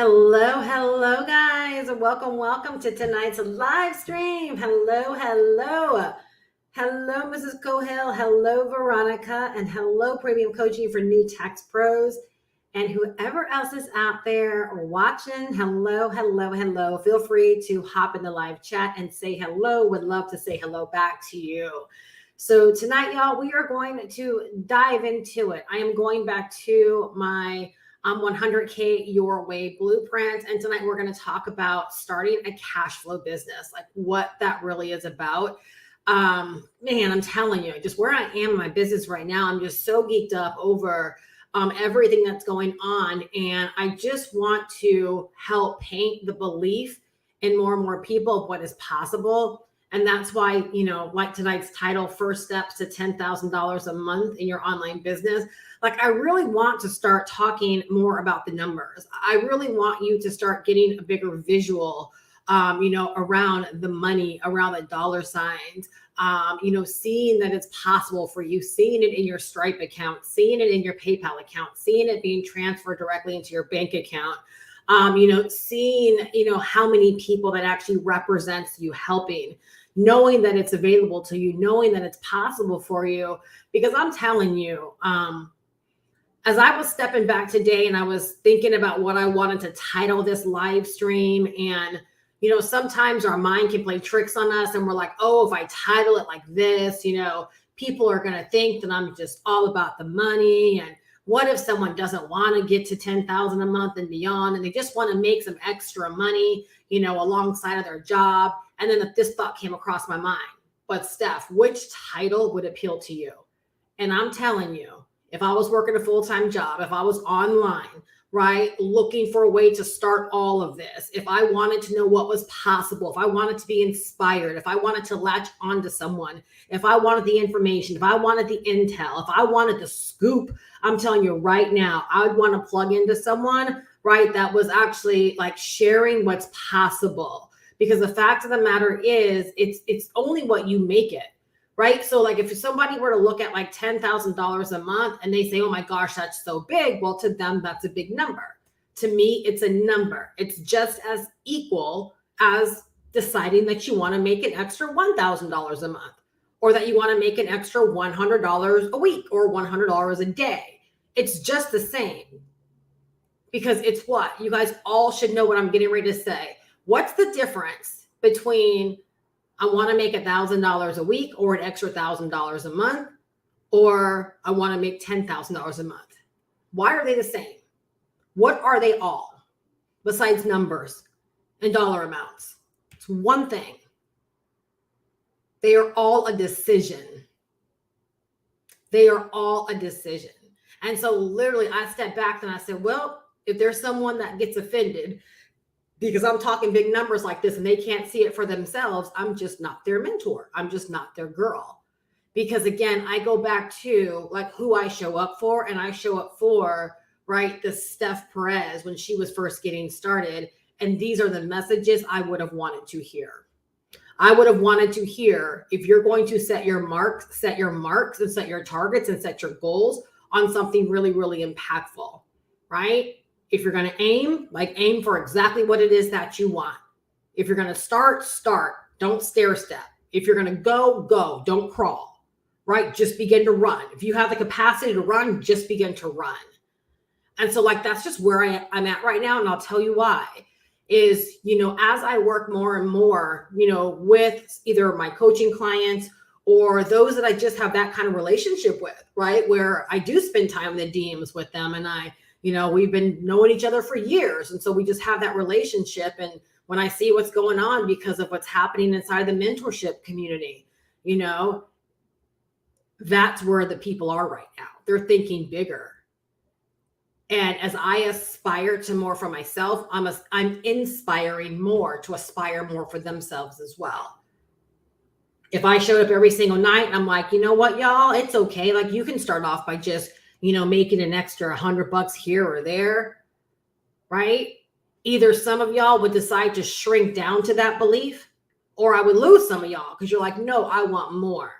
Hello, guys. Welcome to tonight's live stream. Hello, Mrs. Cohill. Hello, Veronica. And hello, Premium Coaching for New Tax Pros. And whoever else is out there watching, hello. Feel free to hop in the live chat and say hello. Would love to say hello back to you. So tonight, y'all, we are going to dive into it. I am going back to my 100K Your Way blueprint. And tonight we're going to talk about starting a cash flow business, like what that really is about. Man, I'm telling you, just where I am in my business right now, I'm just so geeked up over everything that's going on. And I just want to help paint the belief in more and more people of what is possible. And that's why, like tonight's title, First Steps to $10,000 a month in your online business. Like, I really want to start talking more about the numbers. I really want you to start getting a bigger visual, around the money, around the dollar signs, seeing that it's possible for you, seeing it in your Stripe account, seeing it in your PayPal account, seeing it being transferred directly into your bank account, seeing, how many people that actually represents you helping, knowing that it's available to you, knowing that it's possible for you. Because I'm telling you, as I was stepping back today and I was thinking about what I wanted to title this live stream, and sometimes our mind can play tricks on us and we're like, oh, if I title it like this, people are going to think that I'm just all about the money. And what if someone doesn't want to get to 10,000 a month and beyond, and they just want to make some extra money, alongside of their job? And then this thought came across my mind, but Steph, which title would appeal to you? And I'm telling you, if I was working a full-time job, if I was online, right, looking for a way to start all of this, if I wanted to know what was possible, if I wanted to be inspired, if I wanted to latch onto someone, if I wanted the information, if I wanted the intel, if I wanted the scoop, I'm telling you right now, I would want to plug into someone, right, that was actually like sharing what's possible. Because the fact of the matter is, it's only what you make it. Right. So like if somebody were to look at like $10,000 a month and they say, oh my gosh, that's so big. Well, to them, that's a big number. To me, it's a number. It's just as equal as deciding that you want to make an extra $1,000 a month, or that you want to make an extra $100 a week or $100 a day. It's just the same, because it's what you guys all should know what I'm getting ready to say. What's the difference between I want to make $1,000 a week or an extra $1,000 a month, or I want to make $10,000 a month? Why are they the same? What are they all besides numbers and dollar amounts? It's one thing. They are all a decision. They are all a decision. And so literally I stepped back and I said, well, if there's someone that gets offended because I'm talking big numbers like this and they can't see it for themselves, I'm just not their mentor. I'm just not their girl. Because again, I go back to like who I show up for, and I show up for, right, the Steph Perez when she was first getting started. And these are the messages I would have wanted to hear. I would have wanted to hear, if you're going to set your marks and set your targets and set your goals on something really, really impactful, right? If you're going to aim for exactly what it is that you want. If you're going to start. Don't stair step. If you're going to go. Don't crawl, right? Just begin to run. If you have the capacity to run, just begin to run. And so like, that's just where I'm at right now. And I'll tell you why is, as I work more and more, with either my coaching clients or those that I just have that kind of relationship with, right? Where I do spend time in the DMs with them, and we've been knowing each other for years. And so we just have that relationship. And when I see what's going on because of what's happening inside the mentorship community, that's where the people are right now. They're thinking bigger. And as I aspire to more for myself, I'm inspiring more to aspire more for themselves as well. If I showed up every single night and I'm like, you know what, y'all, it's okay. Like, you can start off by just making an extra $100 here or there, right? Either some of y'all would decide to shrink down to that belief, or I would lose some of y'all because you're like, no, I want more,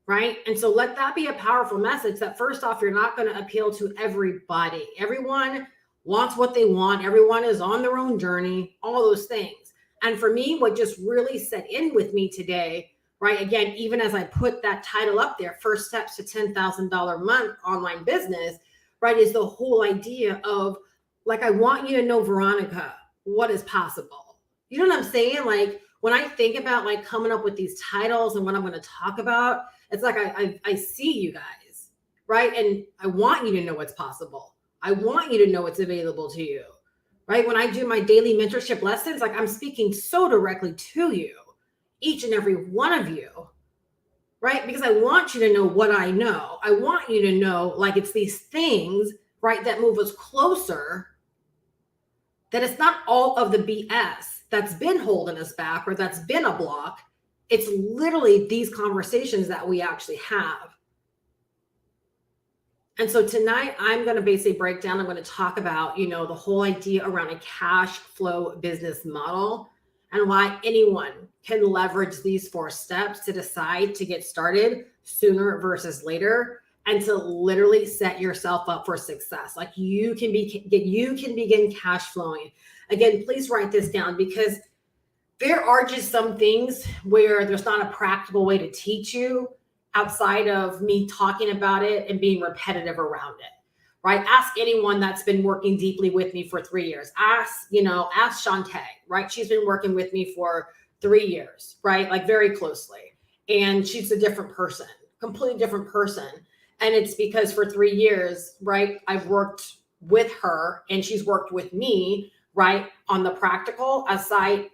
right? And so let that be a powerful message that first off, you're not going to appeal to everybody. Everyone wants what they want. Everyone is on their own journey, all those things. And for me, what just really set in with me today, right? Again, even as I put that title up there, First Steps to $10,000 a month online business, right? Is the whole idea of like, I want you to know, Veronica, what is possible. You know what I'm saying? Like when I think about like coming up with these titles and what I'm going to talk about, it's like I see you guys, right? And I want you to know what's possible. I want you to know what's available to you, right? When I do my daily mentorship lessons, like I'm speaking so directly to you, each and every one of you, right? Because I want you to know what I know. I want you to know, like, it's these things, right, that move us closer, that it's not all of the BS that's been holding us back or that's been a block. It's literally these conversations that we actually have. And so tonight I'm going to basically break down, I'm going to talk about, the whole idea around a cash flow business model and why anyone can leverage these 4 steps to decide to get started sooner versus later and to literally set yourself up for success. Like you can begin cash flowing. Again, please write this down because there are just some things where there's not a practical way to teach you outside of me talking about it and being repetitive around it, right? Ask anyone that's been working deeply with me for 3 years. Ask Shantae, right? She's been working with me for 3 years, right? Like very closely. And she's a different person, completely different person. And it's because for 3 years, right, I've worked with her and she's worked with me, right, on the practical aside,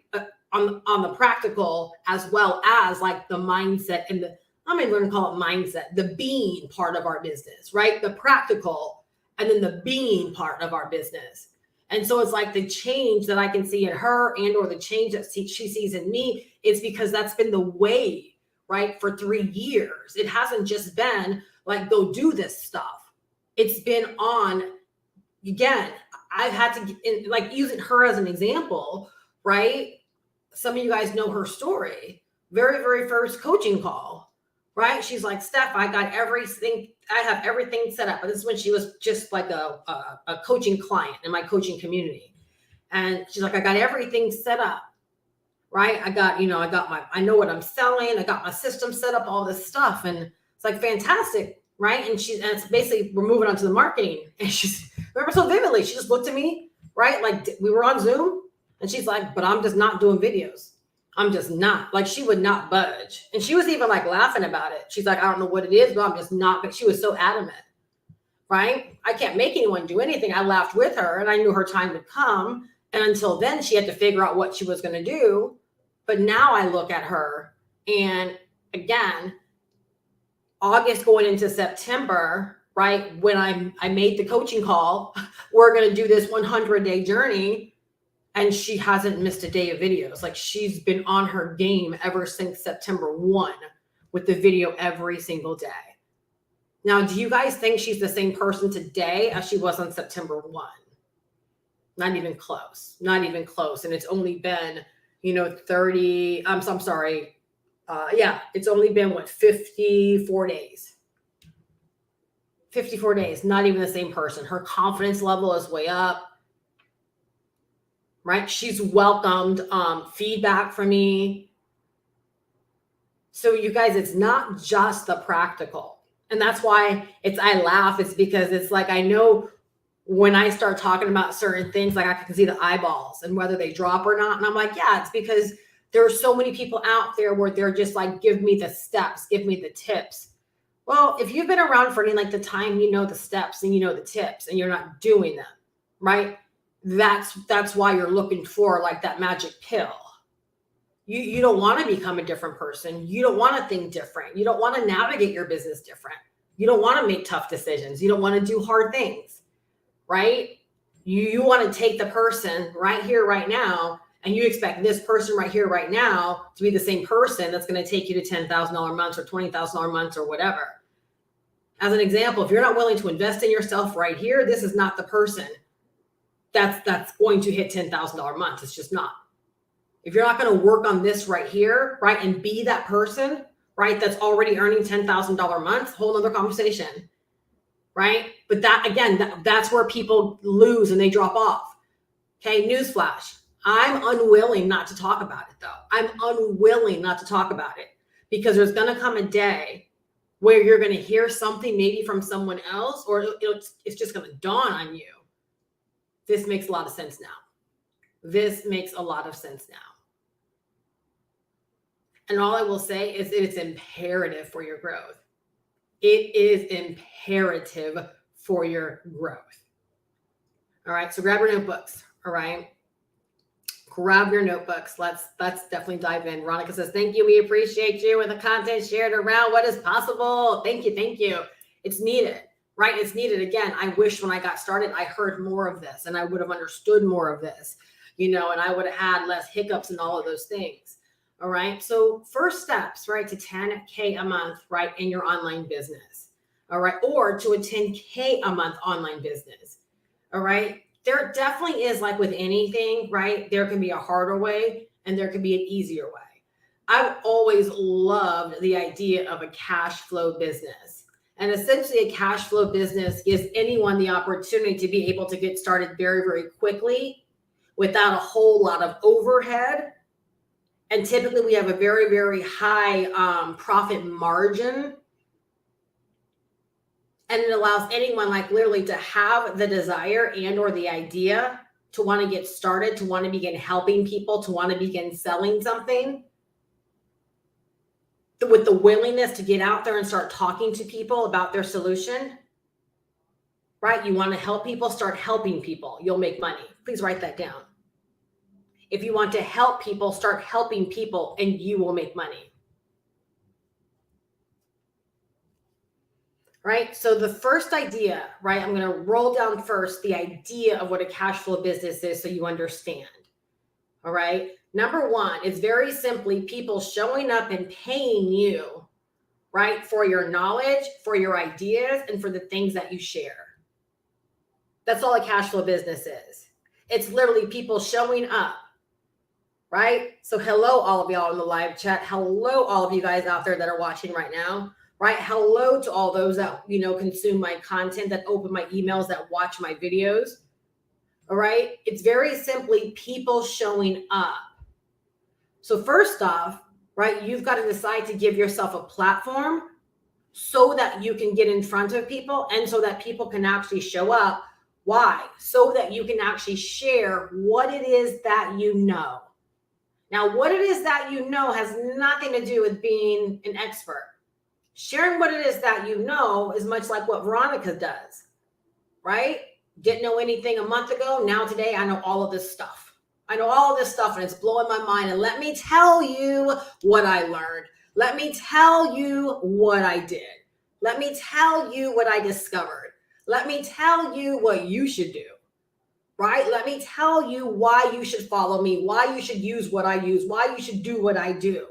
on the practical as well as like the mindset and I'm even going to call it mindset, the being part of our business, right? The practical and then the being part of our business. And so it's like the change that I can see in her and or the change that she sees in me is because that's been the way, right? For 3 years. It hasn't just been like, go do this stuff. It's been on, again, I've had to, like using her as an example, right? Some of you guys know her story. Very, very first coaching call, right? She's like, Steph, I have everything set up. And this is when she was just like a coaching client in my coaching community. And she's like, I got everything set up, right? I know what I'm selling. I got my system set up, all this stuff. And it's like, fantastic, right? And it's basically, we're moving on to the marketing. And she's, remember so vividly, she just looked at me, right? Like we were on Zoom and she's like, but I'm just not doing videos. I'm just not. Like she would not budge. And she was even like laughing about it. She's like, I don't know what it is, but I'm just not. But she was so adamant, right? I can't make anyone do anything. I laughed with her and I knew her time would come. And until then, she had to figure out what she was going to do. But now I look at her and again, August going into September, right? When I made the coaching call, we're going to do this 100-day journey. And she hasn't missed a day of videos. Like she's been on her game ever since September 1 with the video every single day. Now, do you guys think she's the same person today as she was on September 1? Not even close. Not even close. And it's only been, 30, I'm sorry. It's only been 54 days. 54 days, not even the same person. Her confidence level is way up. Right? She's welcomed feedback from me. So you guys, it's not just the practical. And that's why I laugh. It's because it's like, I know when I start talking about certain things, like I can see the eyeballs and whether they drop or not. And I'm like, yeah, it's because there are so many people out there where they're just like, give me the steps, give me the tips. Well, if you've been around for any like the time, you know the steps and you know the tips and you're not doing them, right? That's why you're looking for like that magic pill. You don't want to become a different person. You don't want to think different. You don't want to navigate your business different. You don't want to make tough decisions. You don't want to do hard things, right? You want to take the person right here, right now, and you expect this person right here, right now to be the same person that's going to take you to $10,000 months or $20,000 months or whatever. As an example, if you're not willing to invest in yourself right here, this is not the person that's going to hit $10,000 a month. It's just not. If you're not going to work on this right here, right, and be that person, right, that's already earning $10,000 a month, whole nother conversation. right? But that, again, that's where people lose and they drop off. Okay, newsflash. I'm unwilling not to talk about it, though. I'm unwilling not to talk about it because there's going to come a day where you're going to hear something maybe from someone else, or it's just going to dawn on you. This makes a lot of sense now. This makes a lot of sense now. And all I will say is it's imperative for your growth. It is imperative for your growth. All right, so grab your notebooks. All right, grab your notebooks. Let's definitely dive in. Veronica says, thank you. We appreciate you and the content shared around what is possible. Thank you. Thank you. It's needed, right? It's needed. Again, I wish when I got started, I heard more of this and I would have understood more of this, and I would have had less hiccups and all of those things. All right. So first steps, right, to 10K a month, right, in your online business. All right. Or to a 10K a month online business. All right. There definitely is, like with anything, right? There can be a harder way and there can be an easier way. I've always loved the idea of a cash flow business. And essentially a cash flow business gives anyone the opportunity to be able to get started very, very quickly without a whole lot of overhead. And typically we have a very, very high profit margin. And it allows anyone, like literally, to have the desire and or the idea to want to get started, to want to begin helping people, to want to begin selling something, with the willingness to get out there and start talking to people about their solution, right? You want to help people, start helping people. You'll make money. Please write that down. If you want to help people, start helping people, and you will make money. Right? So the first idea, right? I'm going to roll down first the idea of what a cash flow business is so you understand. All right? Number one, it's very simply people showing up and paying you, right, for your knowledge, for your ideas, and for the things that you share. That's all a cash flow business is. It's literally people showing up. Right? So hello, all of y'all in the live chat. Hello, all of you guys out there that are watching right now. Right? Hello to all those that, consume my content, that open my emails, that watch my videos. All right? It's very simply people showing up. So first off, right, you've got to decide to give yourself a platform so that you can get in front of people and so that people can actually show up. Why? So that you can actually share what it is that you know. Now, what it is that you know has nothing to do with being an expert. Sharing what it is that you know is much like what Veronica does, right? Didn't know anything a month ago. Now today, I know all of this stuff. I know all of this stuff and it's blowing my mind. And let me tell you what I learned. Let me tell you what I did. Let me tell you what I discovered. Let me tell you what you should do. Right? Let me tell you why you should follow me, why you should use what I use, why you should do what I do.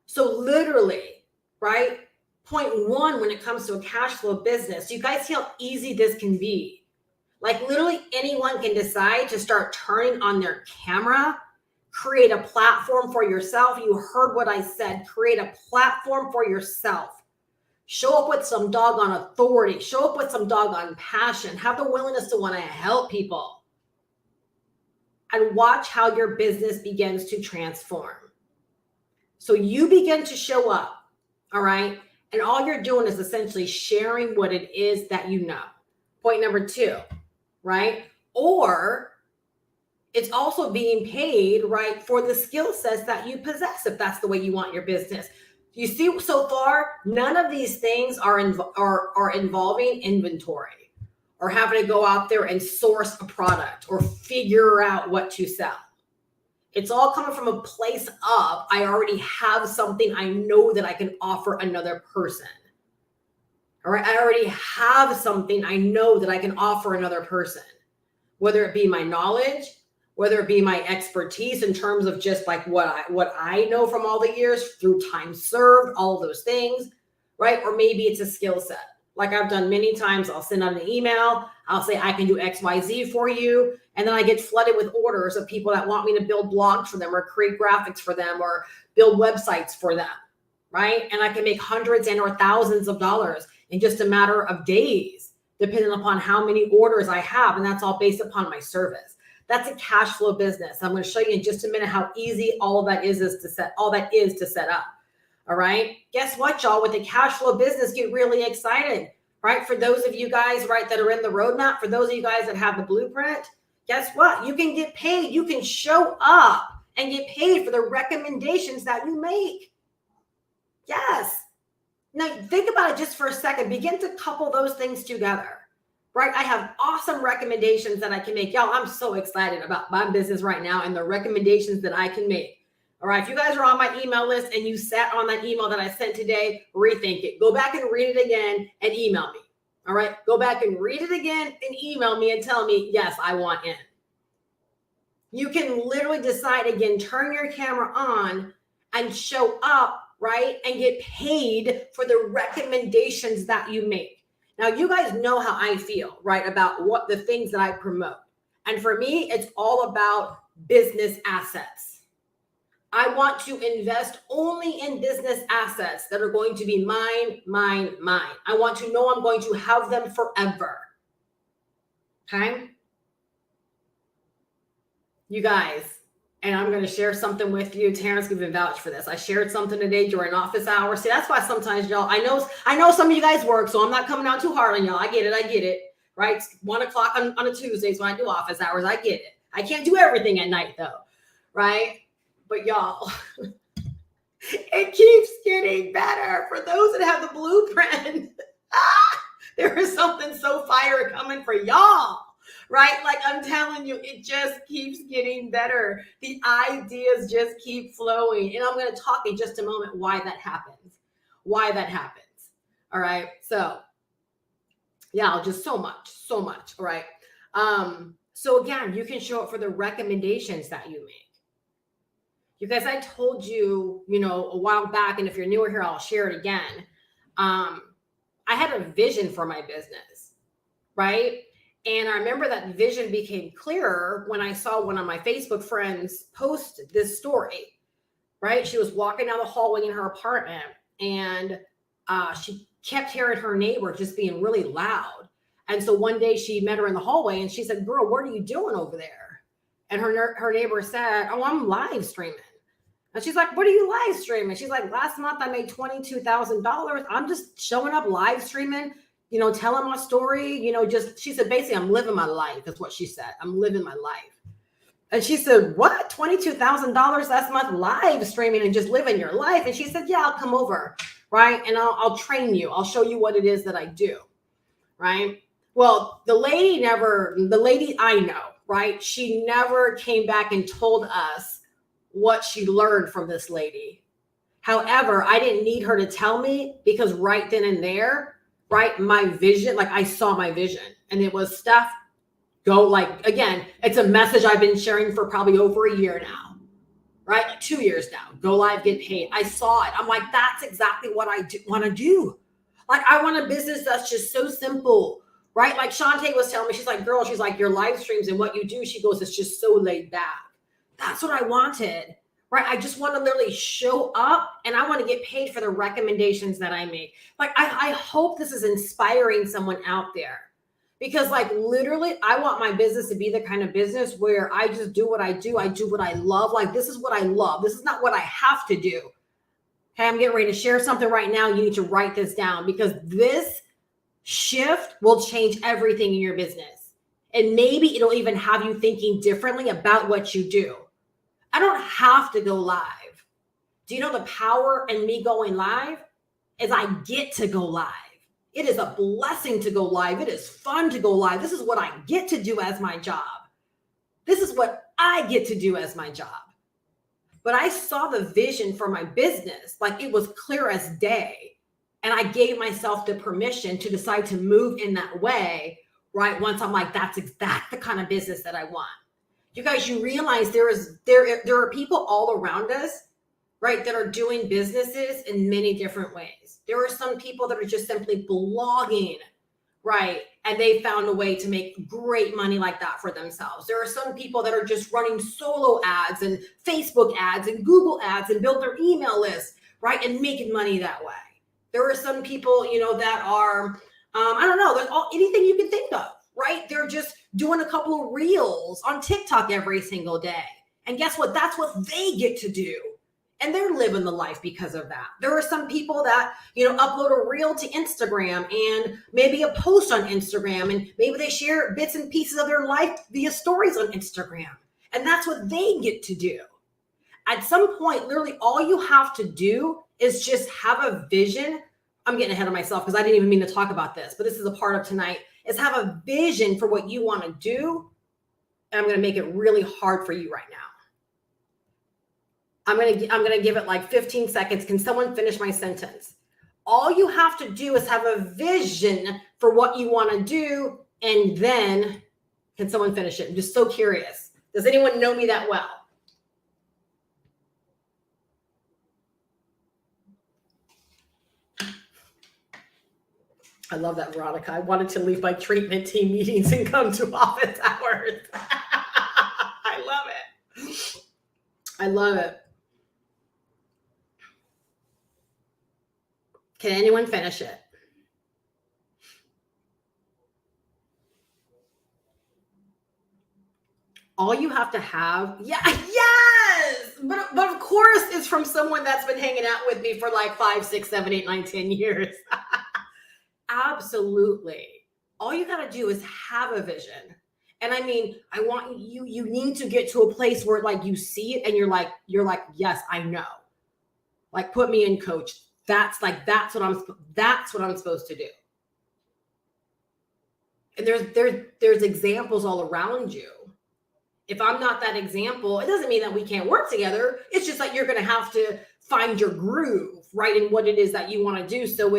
So literally, right? Point one, when it comes to a cash flow business, you guys see how easy this can be. Like literally anyone can decide to start turning on their camera, create a platform for yourself. You heard what I said, create a platform for yourself. Show up with some doggone authority. Show up with some doggone passion. Have the willingness to want to help people. And watch how your business begins to transform. So you begin to show up, all right? And all you're doing is essentially sharing what it is that you know. Point number two, right? Or it's also being paid, right, for the skill sets that you possess, if that's the way you want your business. You see, so far, none of these things are involving inventory or having to go out there and source a product or figure out what to sell. It's all coming from a place of, I already have something I know that I can offer another person. All right, I already have something I know that I can offer another person, whether it be my knowledge, whether it be my expertise in terms of just like what I know from all the years through time served, all of those things, right? Or maybe it's a skill set. Like I've done many times, I'll send out an email, I'll say I can do XYZ for you, and then I get flooded with orders of people that want me to build blogs for them or create graphics for them or build websites for them. right? And I can make hundreds and or thousands of dollars in just a matter of days, depending upon how many orders I have. And that's all based upon my service. That's a cash flow business. I'm going to show you in just a minute how easy all of that is to set up. All right. Guess what, y'all? With the cash flow business, get really excited, right? For those of you guys, right, that are in the roadmap, for those of you guys that have the blueprint, guess what? You can get paid. You can show up and get paid for the recommendations that you make. Yes. Now think about it just for a second. Begin to couple those things together, right? I have awesome recommendations that I can make. Y'all, I'm so excited about my business right now and the recommendations that I can make. All right. If you guys are on my email list and you sat on that email that I sent today, rethink it. Go back and read it again and email me. All right. Go back and read it again and email me and tell me, yes, I want in. You can literally decide again, turn your camera on and show up, right? And get paid for the recommendations that you make. Now, you guys know how I feel, right? About what the things that I promote. And for me, it's all about business assets. I want to invest only in business assets that are going to be mine. I want to know I'm going to have them forever. Okay? You guys, and I'm going to share something with you. Terrence can even vouch for this. I shared something today during office hours. See, that's why sometimes, y'all, I know some of you guys work, so I'm not coming out too hard on y'all. I get it, right? It's 1 o'clock on a Tuesday, so I do office hours. I get it. I can't do everything at night, though, right? But y'all, it keeps getting better. For those that have the blueprint, there is something so fire coming for y'all. Right? Like I'm telling you, it just keeps getting better. The ideas just keep flowing. And I'm going to talk in just a moment why that happens. All right. So yeah, just so much. All right. So again, you can show up for the recommendations that you make. You guys, I told you, a while back, and if you're newer here, I'll share it again. I had a vision for my business, right? And I remember that vision became clearer when I saw one of my Facebook friends post this story, right? She was walking down the hallway in her apartment and she kept hearing her neighbor just being really loud. And so one day she met her in the hallway and she said, "Girl, what are you doing over there?" And her neighbor said, "Oh, I'm live streaming." And she's like, "What are you live streaming?" She's like, "Last month I made $22,000. I'm just showing up live streaming, telling my story, she said, basically, I'm living my life. That's what she said. I'm living my life." And she said, "What? $22,000 last month live streaming and just living your life?" And she said, "Yeah, I'll come over. Right. And I'll train you. I'll show you what it is that I do." Right. Well, the lady I know, right. She never came back and told us what she learned from this lady. However, I didn't need her to tell me because right then and there, right, my vision, like I saw my vision and it was stuff again, it's a message I've been sharing for probably over a year now, right? Like 2 years now, go live, get paid. I saw it. I'm like, that's exactly what I want to do. Like I want a business that's just so simple, right? Like Shantae was telling me, she's like, "Girl," she's like, "your live streams and what you do," she goes, "it's just so laid back." That's what I wanted. Right. I just want to literally show up and I want to get paid for the recommendations that I make. Like, I hope this is inspiring someone out there because like literally I want my business to be the kind of business where I just do what I do. I do what I love. Like, this is what I love. This is not what I have to do. Okay. I'm getting ready to share something right now. You need to write this down because this shift will change everything in your business. And maybe it'll even have you thinking differently about what you do. I don't have to go live. Do you know the power in me going live is I get to go live. It is a blessing to go live. It is fun to go live. This is what I get to do as my job. This is what I get to do as my job. But I saw the vision for my business, like it was clear as day. And I gave myself the permission to decide to move in that way, right? Once I'm like, that's the kind of business that I want. You guys, you realize there are people all around us, right, that are doing businesses in many different ways. There are some people that are just simply blogging, right, and they found a way to make great money like that for themselves. There are some people that are just running solo ads and Facebook ads and Google ads and build their email list, right? And making money that way. There are some people, that are, I don't know, there's anything you can think of, right? They're just doing a couple of reels on TikTok every single day. And guess what? That's what they get to do. And they're living the life because of that. There are some people that, upload a reel to Instagram and maybe a post on Instagram, and maybe they share bits and pieces of their life via stories on Instagram. And that's what they get to do. At some point, literally all you have to do is just have a vision. I'm getting ahead of myself because I didn't even mean to talk about this, but this is a part of tonight, is have a vision for what you want to do. And I'm going to make it really hard for you right now. I'm going to give it like 15 seconds. Can someone finish my sentence? All you have to do is have a vision for what you want to do. And then can someone finish it? I'm just so curious. Does anyone know me that well? I love that, Veronica. I wanted to leave my treatment team meetings and come to office hours. I love it. I love it. Can anyone finish it? All you have to have, yes, but of course it's from someone that's been hanging out with me for like 5, 6, 7, 8, 9, 10 years. Absolutely. All you got to do is have a vision. And I mean, I want you need to get to a place where like you see it and you're like, yes, I know. Like, put me in, coach. That's what I'm supposed to do. And there's examples all around you. If I'm not that example, it doesn't mean that we can't work together. It's just that you're going to have to find your groove, right? In what it is that you want to do. So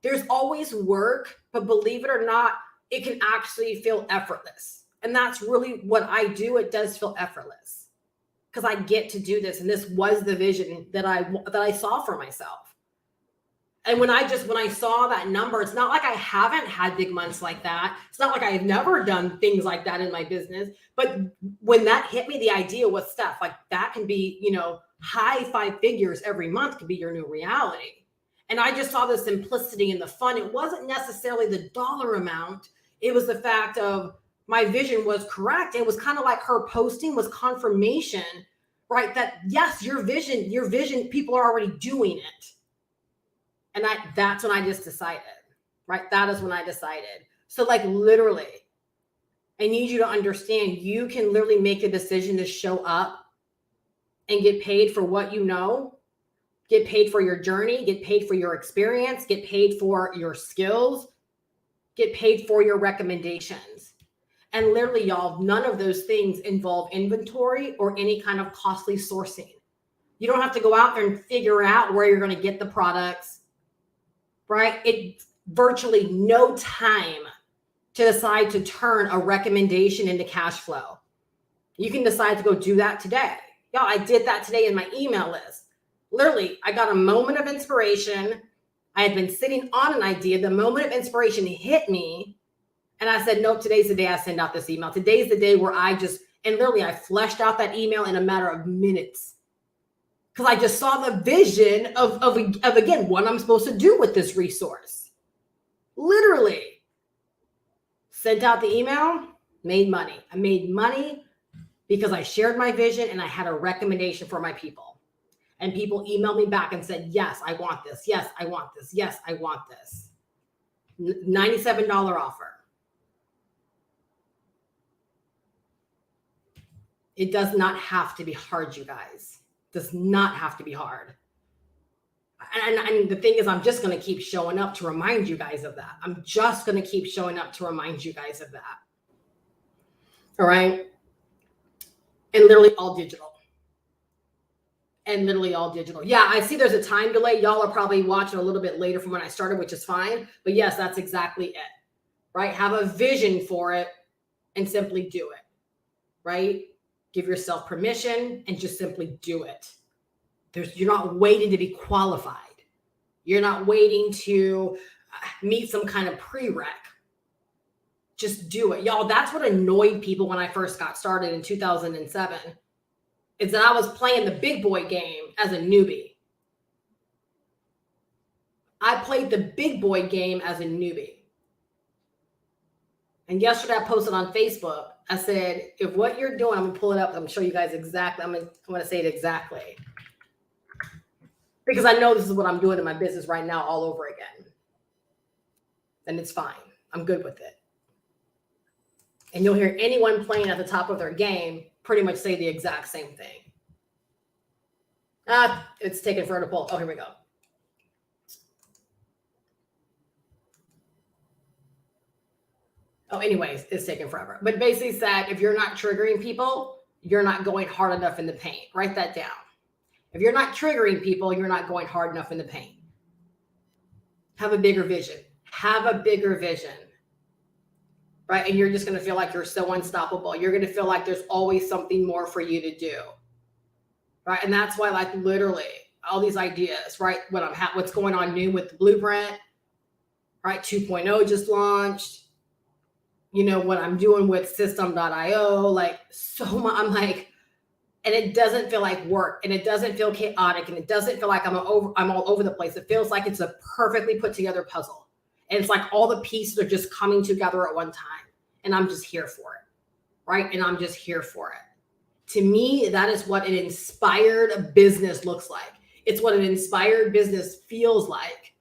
there's always work, but believe it or not, it can actually feel effortless. And that's really what I do. It does feel effortless because I get to do this. And this was the vision that I saw for myself. And when I saw that number, it's not like I haven't had big months like that. It's not like I've never done things like that in my business. But when that hit me, the idea was stuff like that can be, high 5 figures every month could be your new reality. And I just saw the simplicity and the fun. It wasn't necessarily the dollar amount. It was the fact of my vision was correct. It was kind of like her posting was confirmation, right? That yes, your vision, people are already doing it. And that's when I just decided, right? That is when I decided. So like literally, I need you to understand you can literally make a decision to show up and get paid for what you know, get paid for your journey, get paid for your experience, get paid for your skills, get paid for your recommendations. And literally, y'all, none of those things involve inventory or any kind of costly sourcing. You don't have to go out there and figure out where you're going to get the products. Right? It's virtually no time to decide to turn a recommendation into cash flow. You can decide to go do that today. Y'all, I did that today in my email list. Literally, I got a moment of inspiration. I had been sitting on an idea. The moment of inspiration hit me. And I said, nope, today's the day I send out this email. Today's the day where I fleshed out that email in a matter of minutes. Because I just saw the vision of again, what I'm supposed to do with this resource. Literally. Sent out the email, made money. I made money because I shared my vision and I had a recommendation for my people. And people emailed me back and said, yes, I want this. Yes, I want this. Yes, I want this. $97 offer. It does not have to be hard, you guys. Does not have to be hard. And the thing is, I'm just going to keep showing up to remind you guys of that. I'm just going to keep showing up to remind you guys of that. All right. And literally all digital. Yeah, I see there's a time delay. Y'all are probably watching a little bit later from when I started, which is fine. But yes, that's exactly it. Right. Have a vision for it and simply do it. Right. Give yourself permission and just simply do it. You're not waiting to be qualified. You're not waiting to meet some kind of prereq. Just do it. Y'all, that's what annoyed people when I first got started in 2007, is that I was playing the big boy game as a newbie. I played the big boy game as a newbie. And yesterday I posted on Facebook, I said, if what you're doing, I'm gonna pull it up, I'm gonna show you guys exactly, I'm gonna say it exactly. Because I know this is what I'm doing in my business right now all over again. And it's fine. I'm good with it. And you'll hear anyone playing at the top of their game pretty much say the exact same thing. It's taken forever to pull. Oh, here we go. Oh, anyways, it's taking forever. But basically said, if you're not triggering people, you're not going hard enough in the paint. Write that down. If you're not triggering people, you're not going hard enough in the paint. Have a bigger vision. Have a bigger vision. Right? And you're just going to feel like you're so unstoppable. You're going to feel like there's always something more for you to do. Right? And that's why, like, literally all these ideas, right? What's going on new with the blueprint, right? 2.0 just launched. You know, what I'm doing with system.io, like so much. I'm like, and it doesn't feel like work, and it doesn't feel chaotic, and it doesn't feel like I'm all over the place. It feels like it's a perfectly put together puzzle. And it's like all the pieces are just coming together at one time. And I'm just here for it. Right? And I'm just here for it. To me, that is what an inspired business looks like. It's what an inspired business feels like.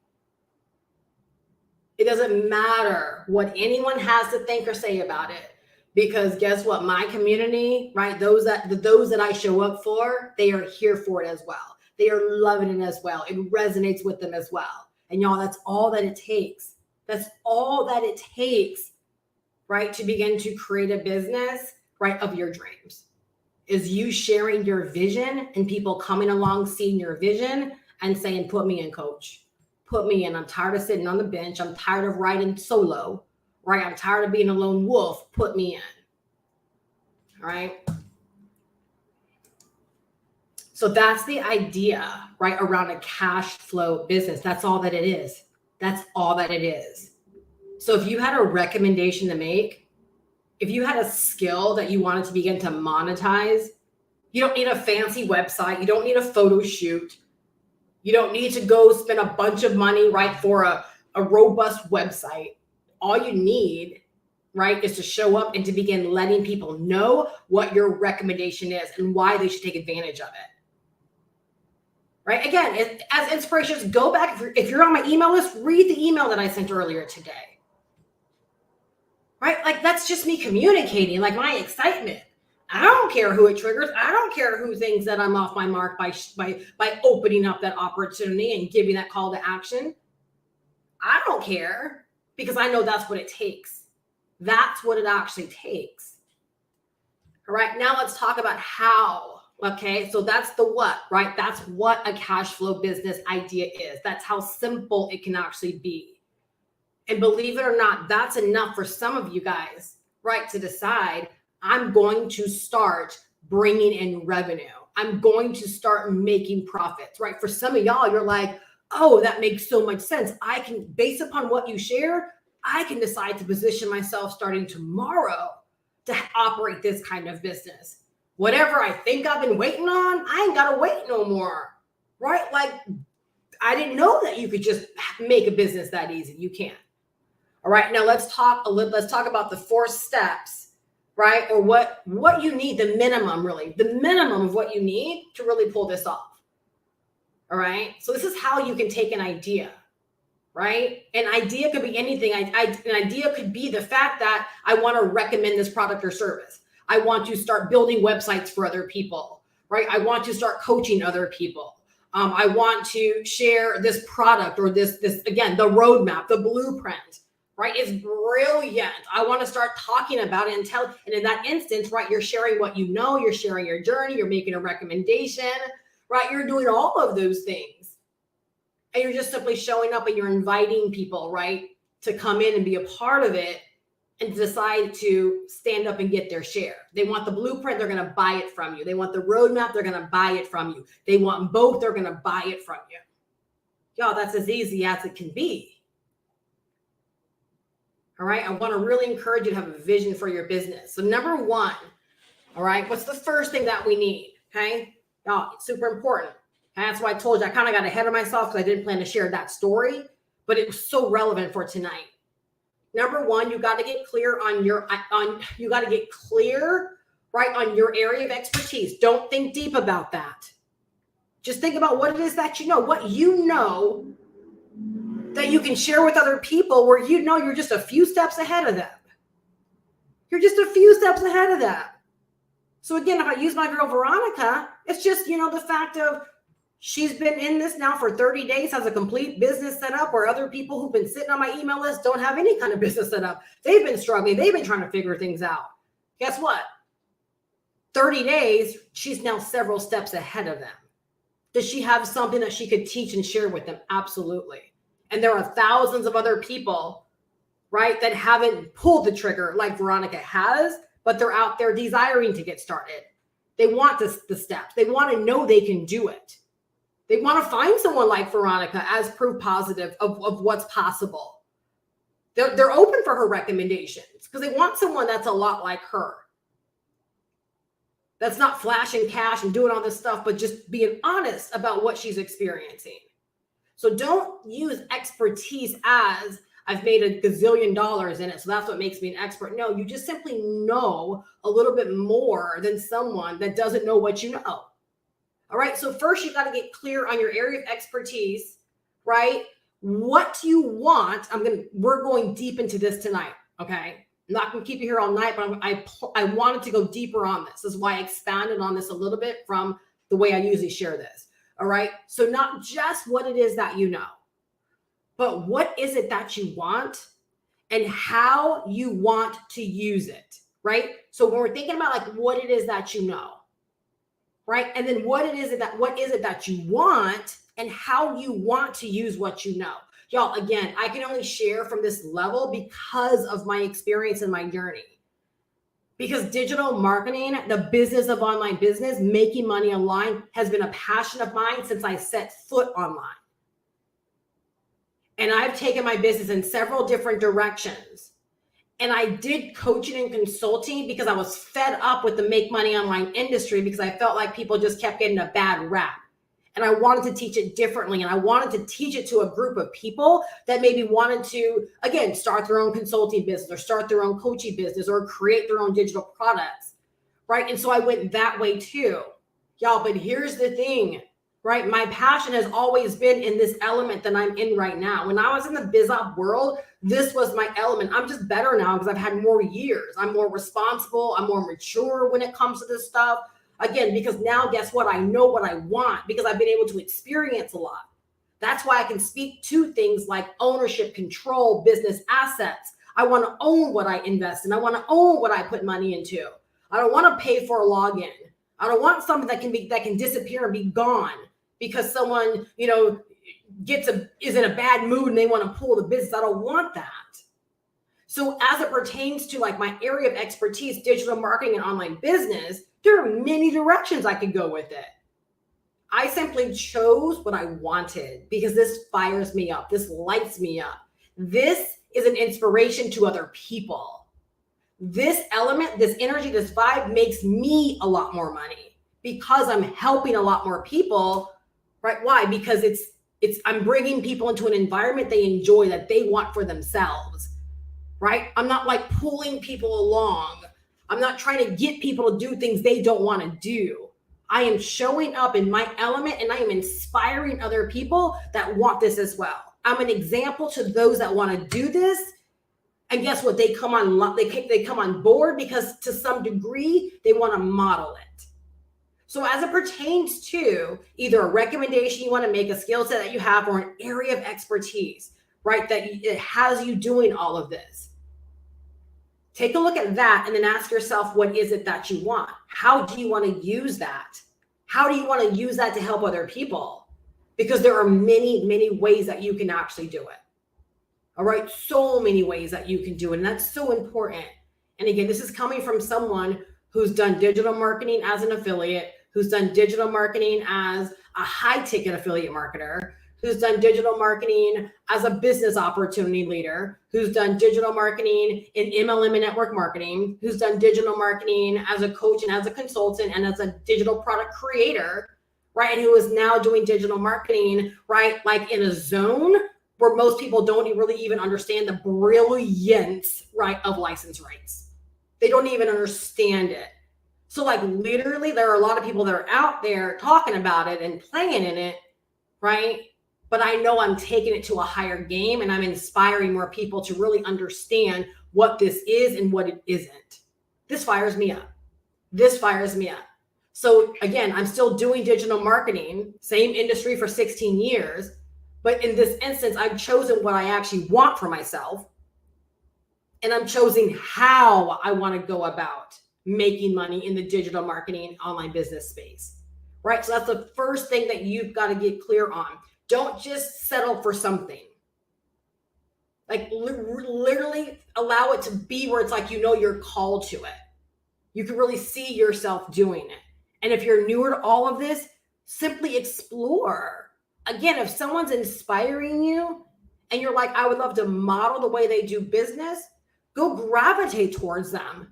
It doesn't matter what anyone has to think or say about it, because guess what? My community, right? Those that I show up for, they are here for it as well. They are loving it as well. It resonates with them as well. And y'all, that's all that it takes. That's all that it takes, right? To begin to create a business, right, of your dreams, is you sharing your vision and people coming along, seeing your vision and saying, put me in, coach. Put me in. I'm tired of sitting on the bench. I'm tired of riding solo, right? I'm tired of being a lone wolf. Put me in. All right. So that's the idea, right, around a cash flow business. That's all that it is. That's all that it is. So if you had a recommendation to make, if you had a skill that you wanted to begin to monetize, you don't need a fancy website. You don't need a photo shoot. You don't need to go spend a bunch of money, right, for a robust website. All you need, right, is to show up and to begin letting people know what your recommendation is and why they should take advantage of it. Right? Again, as inspirations, go back. If you're on my email list, read the email that I sent earlier today. Right? Like, that's just me communicating, like, my excitement. I don't care who it triggers. I don't care who thinks that I'm off my mark by opening up that opportunity and giving that call to action. I don't care, because I know that's what it takes. That's what it actually takes. All right. Now let's talk about how. Okay. So that's the what, right? That's what a cash flow business idea is. That's how simple it can actually be. And believe it or not, that's enough for some of you guys, right, to decide, I'm going to start bringing in revenue. I'm going to start making profits, right? For some of y'all, you're like, oh, that makes so much sense. I can, based upon what you share, I can decide to position myself starting tomorrow to operate this kind of business. Whatever I think I've been waiting on, I ain't got to wait no more, right? Like, I didn't know that you could just make a business that easy. You can. All right, now let's talk about the 4 steps, right? Or what you need, the minimum of what you need to really pull this off. All right, so this is how you can take an idea, right? An idea could be anything. An idea could be the fact that I want to recommend this product or service. I want to start building websites for other people, right? I want to start coaching other people. I want to share this product or this again, the roadmap, the blueprint, right? It's brilliant. I want to start talking about it and in that instance, right, you're sharing what you know, you're sharing your journey, you're making a recommendation, right? You're doing all of those things. And you're just simply showing up and you're inviting people, right, to come in and be a part of it and decide to stand up and get their share. They want the blueprint, they're going to buy it from you. They want the roadmap, they're going to buy it from you. They want both, they're going to buy it from you. Y'all, that's as easy as it can be. All right, I want to really encourage you to have a vision for your business. So number 1, all right, what's the first thing that we need? Okay, y'all, it's super important. That's why I told you I kind of got ahead of myself because I didn't plan to share that story, but it was so relevant for tonight. Number one, you got to get clear on your on area of expertise. Don't think deep about that. Just think about what it is that what you know that you can share with other people where you're just a few steps ahead of them. You're just a few steps ahead of them. So again, if I use my girl Veronica, it's just, the fact of she's been in this now for 30 days, has a complete business set up, where other people who've been sitting on my email list don't have any kind of business set up. They've been struggling. They've been trying to figure things out. Guess what? 30 days, she's now several steps ahead of them. Does she have something that she could teach and share with them? Absolutely. And there are thousands of other people, right, that haven't pulled the trigger like Veronica has, but they're out there desiring to get started. They want the steps. They want to know they can do it. They want to find someone like Veronica as proof positive of what's possible. They're open for her recommendations because they want someone that's a lot like her. That's not flashing cash and doing all this stuff, but just being honest about what she's experiencing. So don't use expertise as I've made a gazillion dollars in it, so that's what makes me an expert. No, you just simply know a little bit more than someone that doesn't know what you know. All right, so first you got to get clear on your area of expertise, right? What do you want? We're going deep into this tonight, okay? I'm not going to keep you here all night, but I wanted to go deeper on this. This is why I expanded on this a little bit from the way I usually share this. All right, so not just what it is that you know, but what is it that you want and how you want to use it, right? So when we're thinking about like what it is that you know, right? And then what is it that you want and how you want to use what you know. Y'all, again, I can only share from this level because of my experience and my journey. Because digital marketing, the business of online business, making money online has been a passion of mine since I set foot online. And I've taken my business in several different directions. And I did coaching and consulting because I was fed up with the make money online industry because I felt like people just kept getting a bad rap. And I wanted to teach it differently. And I wanted to teach it to a group of people that maybe wanted to, again, start their own consulting business or start their own coaching business or create their own digital products, right? And so I went that way too. Y'all, but here's the thing, right? My passion has always been in this element that I'm in right now. When I was in the biz op world, this was my element. I'm just better now because I've had more years. I'm more responsible. I'm more mature when it comes to this stuff. Again, because now guess what? I know what I want because I've been able to experience a lot. That's why I can speak to things like ownership, control, business assets. I want to own what I invest in. I want to own what I put money into. I don't want to pay for a login. I don't want something that can disappear and be gone because someone, is in a bad mood and they want to pull the business. I don't want that. So as it pertains to like my area of expertise, digital marketing and online business, there are many directions I could go with it. I simply chose what I wanted because this fires me up. This lights me up. This is an inspiration to other people. This element, this energy, this vibe makes me a lot more money because I'm helping a lot more people, right? Why? Because I'm bringing people into an environment they enjoy, that they want for themselves, right? I'm not like pulling people along. I'm not trying to get people to do things they don't want to do. I am showing up in my element and I am inspiring other people that want this as well. I'm an example to those that want to do this. And guess what? They come on board because to some degree, they want to model it. So as it pertains to either a recommendation you want to make, a skill set that you have, or an area of expertise, right, that it has you doing all of this, take a look at that and then ask yourself, what is it that you want? How do you want to use that? How do you want to use that to help other people? Because there are many, many ways that you can actually do it. All right, so many ways that you can do it. And that's so important. And again, this is coming from someone who's done digital marketing as an affiliate, who's done digital marketing as a high ticket affiliate marketer, who's done digital marketing as a business opportunity leader, who's done digital marketing in MLM and network marketing, who's done digital marketing as a coach and as a consultant and as a digital product creator, right? And who is now doing digital marketing, right? Like in a zone where most people don't really even understand the brilliance, right, of license rights. They don't even understand it. So like literally there are a lot of people that are out there talking about it and playing in it, right? But I know I'm taking it to a higher game and I'm inspiring more people to really understand what this is and what it isn't. This fires me up. This fires me up. So again, I'm still doing digital marketing, same industry for 16 years. But in this instance, I've chosen what I actually want for myself. And I'm choosing how I want to go about making money in the digital marketing online business space, right? So that's the first thing that you've got to get clear on. Don't just settle for something. Like literally allow it to be where it's like, you know, you're called to it. You can really see yourself doing it. And if you're newer to all of this, simply explore. Again, if someone's inspiring you and you're like, I would love to model the way they do business, go gravitate towards them,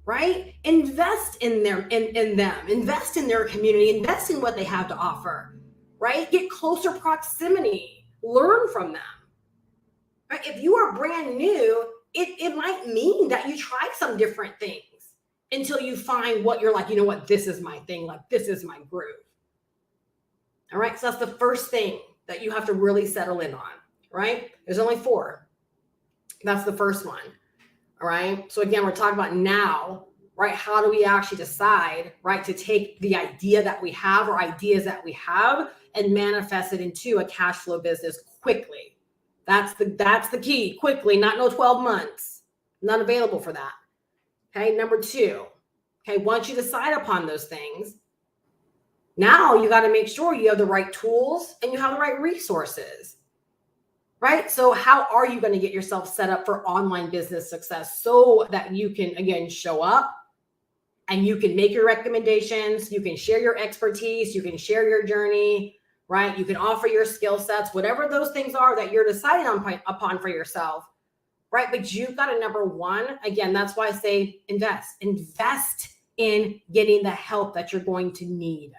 right? Invest in them, invest in their community, invest in what they have to offer, right? Get closer proximity, learn from them. Right? If you are brand new, it might mean that you try some different things until you find what you're like, you know what, this is my thing, like this is my groove. All right, so that's the first thing that you have to really settle in on, right? There's only 4. That's the first one. All right, so again, we're talking about now, right? How do we actually decide, right, to take the idea that we have or ideas that we have and manifest it into a cash flow business quickly? That's the key, quickly, not no 12 months, not available for that. Okay, number 2, okay, once you decide upon those things, now you got to make sure you have the right tools and you have the right resources, right? So how are you going to get yourself set up for online business success so that you can, again, show up and you can make your recommendations, you can share your expertise, you can share your journey, right? You can offer your skill sets, whatever those things are that you're deciding upon for yourself, right? But you've got to, number 1, again, that's why I say invest in getting the help that you're going to need.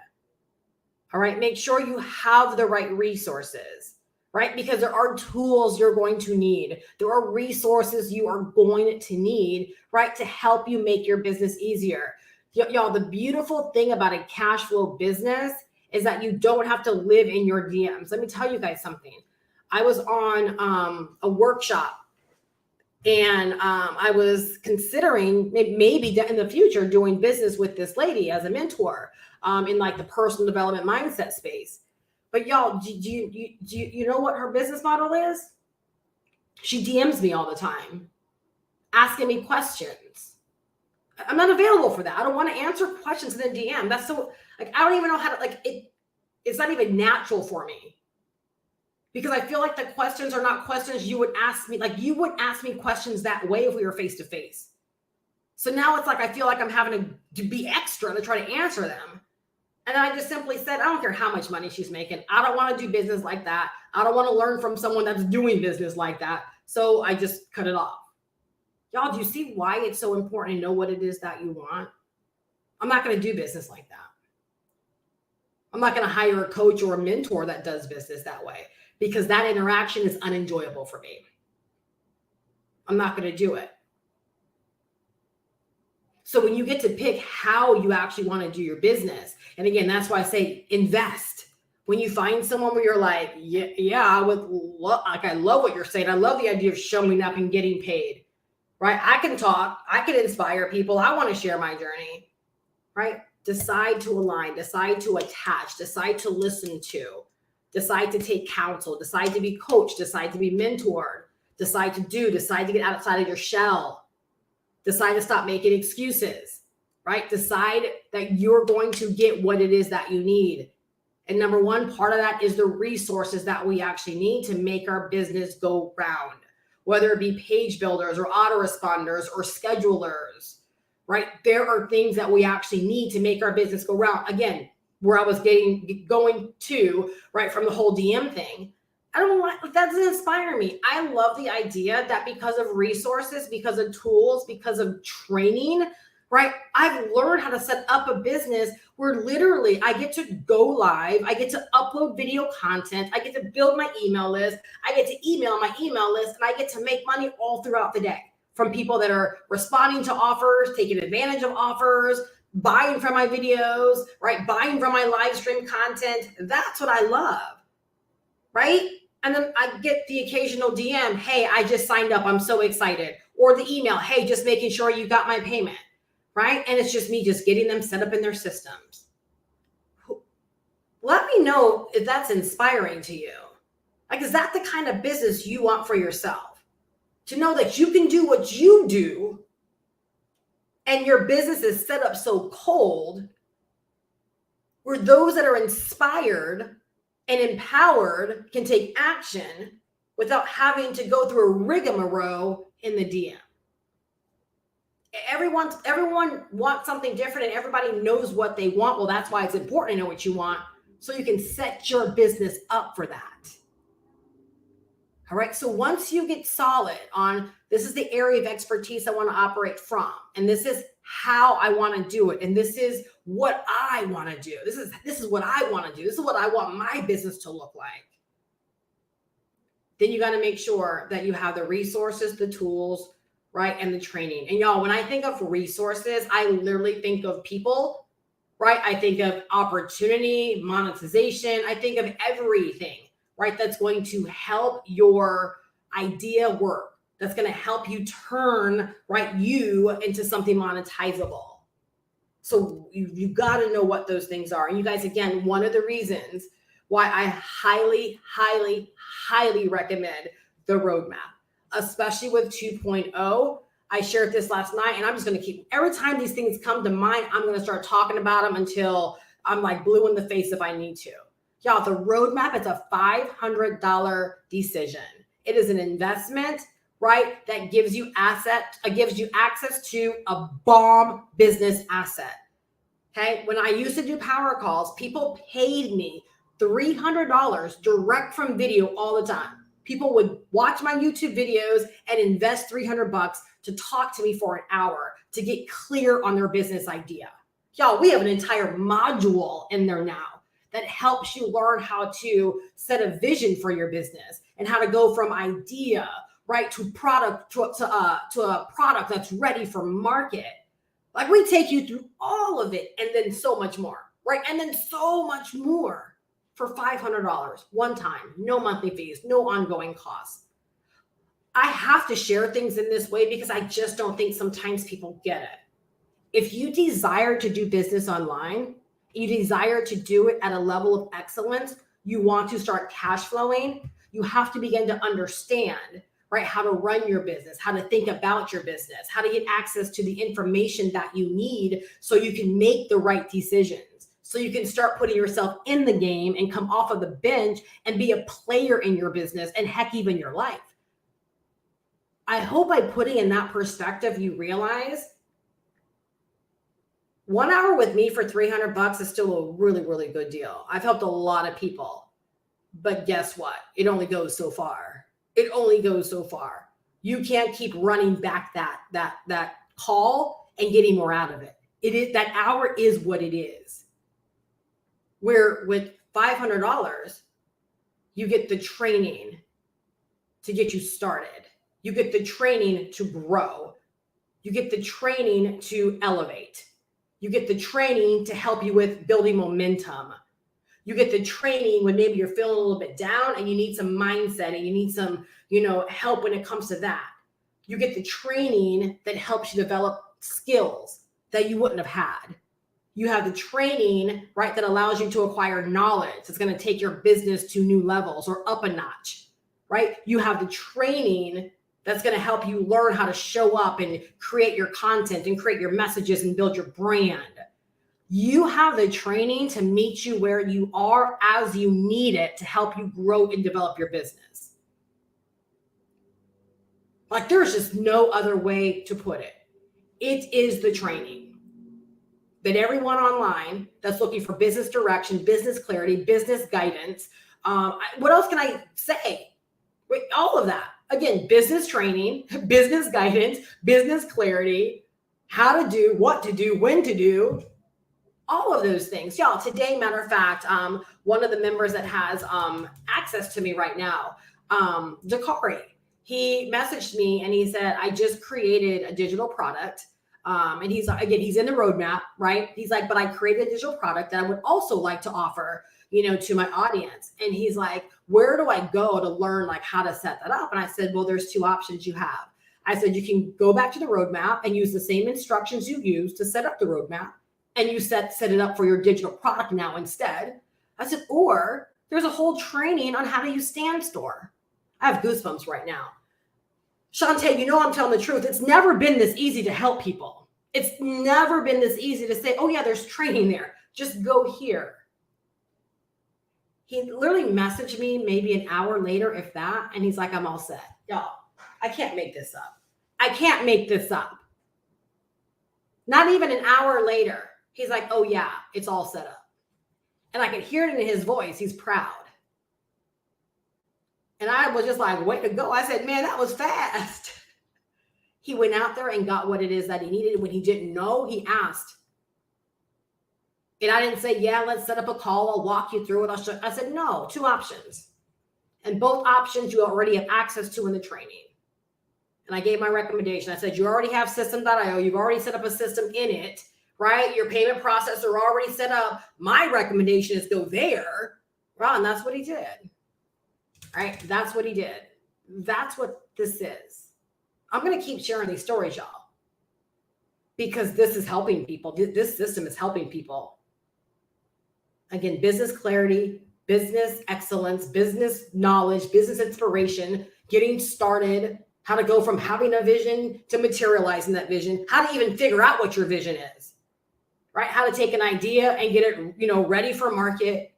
All right. Make sure you have the right resources, right? Because there are tools you're going to need. There are resources you are going to need, right? To help you make your business easier. Y'all, the beautiful thing about a cash flow business is that you don't have to live in your DMs. Let me tell you guys something. I was on a workshop and I was considering maybe in the future doing business with this lady as a mentor in like the personal development mindset space. But y'all, do you know what her business model is? She DMs me all the time, asking me questions. I'm not available for that. I don't want to answer questions in the DM. That's so like, I don't even know how to like it. It's not even natural for me. Because I feel like the questions are not questions you would ask me. Like you wouldn't ask me questions that way if we were face to face. So now it's like I feel like I'm having to be extra to try to answer them. And I just simply said, I don't care how much money she's making. I don't want to do business like that. I don't want to learn from someone that's doing business like that. So I just cut it off. Y'all, do you see why it's so important to know what it is that you want? I'm not going to do business like that. I'm not going to hire a coach or a mentor that does business that way, because that interaction is unenjoyable for me. I'm not going to do it. So when you get to pick how you actually want to do your business, and again, that's why I say invest. When you find someone where you're like, yeah, I love what you're saying. I love the idea of showing up and getting paid, right? I can talk, I can inspire people. I want to share my journey, right? Decide to align, decide to attach, decide to listen to, decide to take counsel, decide to be coached, decide to be mentored, decide to get outside of your shell. Decide to stop making excuses, right? Decide that you're going to get what it is that you need. And number 1 part of that is the resources that we actually need to make our business go round, whether it be page builders or autoresponders or schedulers, right? There are things that we actually need to make our business go round. Again, where I was going to, right, from the whole DM thing. I don't know what, that doesn't inspire me. I love the idea that because of resources, because of tools, because of training, right? I've learned how to set up a business where literally I get to go live, I get to upload video content, I get to build my email list, I get to email my email list, and I get to make money all throughout the day from people that are responding to offers, taking advantage of offers, buying from my videos, right? Buying from my live stream content. That's what I love, right? And then I get the occasional DM, hey, I just signed up, I'm so excited. Or the email, hey, just making sure you got my payment, right? And it's just me just getting them set up in their systems. Let me know if that's inspiring to you. Like, is that the kind of business you want for yourself? To know that you can do what you do and your business is set up so cold where those that are inspired and empowered can take action without having to go through a rigmarole in the DM. Everyone wants something different and everybody knows what they want. Well, that's why it's important to know what you want so you can set your business up for that. All right. So once you get solid on this is the area of expertise I want to operate from, and this is how I want to do it, and this is what I want to do. This is what I want to do. This is what I want my business to look like. Then you got to make sure that you have the resources, the tools, right, and the training. And y'all, when I think of resources, I literally think of people, right? I think of opportunity, monetization. I think of everything, right? That's going to help your idea work. That's going to help you turn, right, you into something monetizable. So you got to know what those things are. And you guys, again, one of the reasons why I highly, highly, highly recommend the roadmap, especially with 2.0. I shared this last night, and I'm just going to keep, every time these things come to mind, I'm going to start talking about them until I'm like blue in the face if I need to. Y'all, the roadmap, it's a $500 decision. It is an investment, right, that gives you access to a bomb business asset. Okay. When I used to do power calls, people paid me $300 direct from video all the time. People would watch my YouTube videos and invest $300 to talk to me for an hour to get clear on their business idea. Y'all, we have an entire module in there now that helps you learn how to set a vision for your business and how to go from idea, right, to product to a product that's ready for market. Like, we take you through all of it and then so much more, right? And then so much more for $500 one time, no monthly fees, no ongoing costs. I have to share things in this way because I just don't think sometimes people get it. If you desire to do business online, you desire to do it at a level of excellence, you want to start cash flowing, you have to begin to understand, right, how to run your business, how to think about your business, how to get access to the information that you need so you can make the right decisions, so you can start putting yourself in the game and come off of the bench and be a player in your business and heck, even your life. I hope by putting in that perspective, you realize 1 hour with me for $300 is still a really, really good deal. I've helped a lot of people, but guess what? It only goes so far. It only goes so far. You can't keep running back that call and getting more out of it. It is, that hour is what it is. Where with $500, you get the training to get you started. You get the training to grow. You get the training to elevate. You get the training to help you with building momentum. You get the training when maybe you're feeling a little bit down and you need some mindset and you need some, help when it comes to that. You get the training that helps you develop skills that you wouldn't have had. You have the training, right, that allows you to acquire knowledge. It's going to take your business to new levels or up a notch, right? You have the training that's going to help you learn how to show up and create your content and create your messages and build your brand. You have the training to meet you where you are as you need it to help you grow and develop your business. Like, there's just no other way to put it. It is the training that everyone online that's looking for business direction, business clarity, business guidance. What else can I say? All of that. Again, business training, business guidance, business clarity, how to do, what to do, when to do, all of those things. Y'all, today, matter of fact, one of the members that has access to me right now, Dakari, he messaged me and he said, I just created a digital product. And he's, again, he's in the roadmap, right? He's like, but I created a digital product that I would also like to offer, to my audience. And he's like, where do I go to learn like how to set that up? And I said, well, there's two options you have. I said, you can go back to the roadmap and use the same instructions you use to set up the roadmap, and you set it up for your digital product now instead. I said, or there's a whole training on how to use StanStore. I have goosebumps right now. Shantae, I'm telling the truth. It's never been this easy to help people. It's never been this easy to say, oh yeah, there's training there. Just go here. He literally messaged me maybe an hour later, if that, and he's like, I'm all set. Y'all, I can't make this up. I can't make this up. Not even an hour later, he's like, oh yeah, it's all set up. And I could hear it in his voice. He's proud. And I was just like, way to go. I said, man, that was fast. He went out there and got what it is that he needed. When he didn't know, he asked. And I didn't say, yeah, let's set up a call. I'll walk you through it. I said, no, two options. And both options you already have access to in the training. And I gave my recommendation. I said, you already have system.io. You've already set up a system in it, right? Your payment processor already set up. My recommendation is go there. Well, and that's what he did. Right? That's what he did. That's what this is. I'm going to keep sharing these stories, y'all, because this is helping people. This system is helping people. Again, business clarity, business excellence, business knowledge, business inspiration, getting started, how to go from having a vision to materializing that vision, how to even figure out what your vision is, right? How to take an idea and get it, ready for market,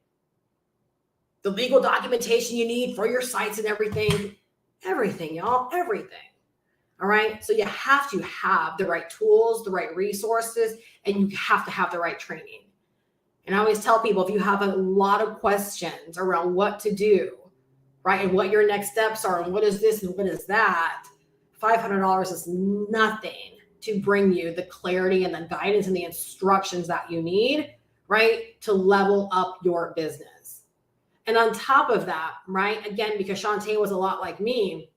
the legal documentation you need for your sites and everything, y'all, everything. All right. So you have to have the right tools, the right resources, and you have to have the right training. And I always tell people, if you have a lot of questions around what to do, right, and what your next steps are, and what is this and what is that, $500 is nothing to bring you the clarity and the guidance and the instructions that you need, right, to level up your business. And on top of that, right, again, because Shantae was a lot like me,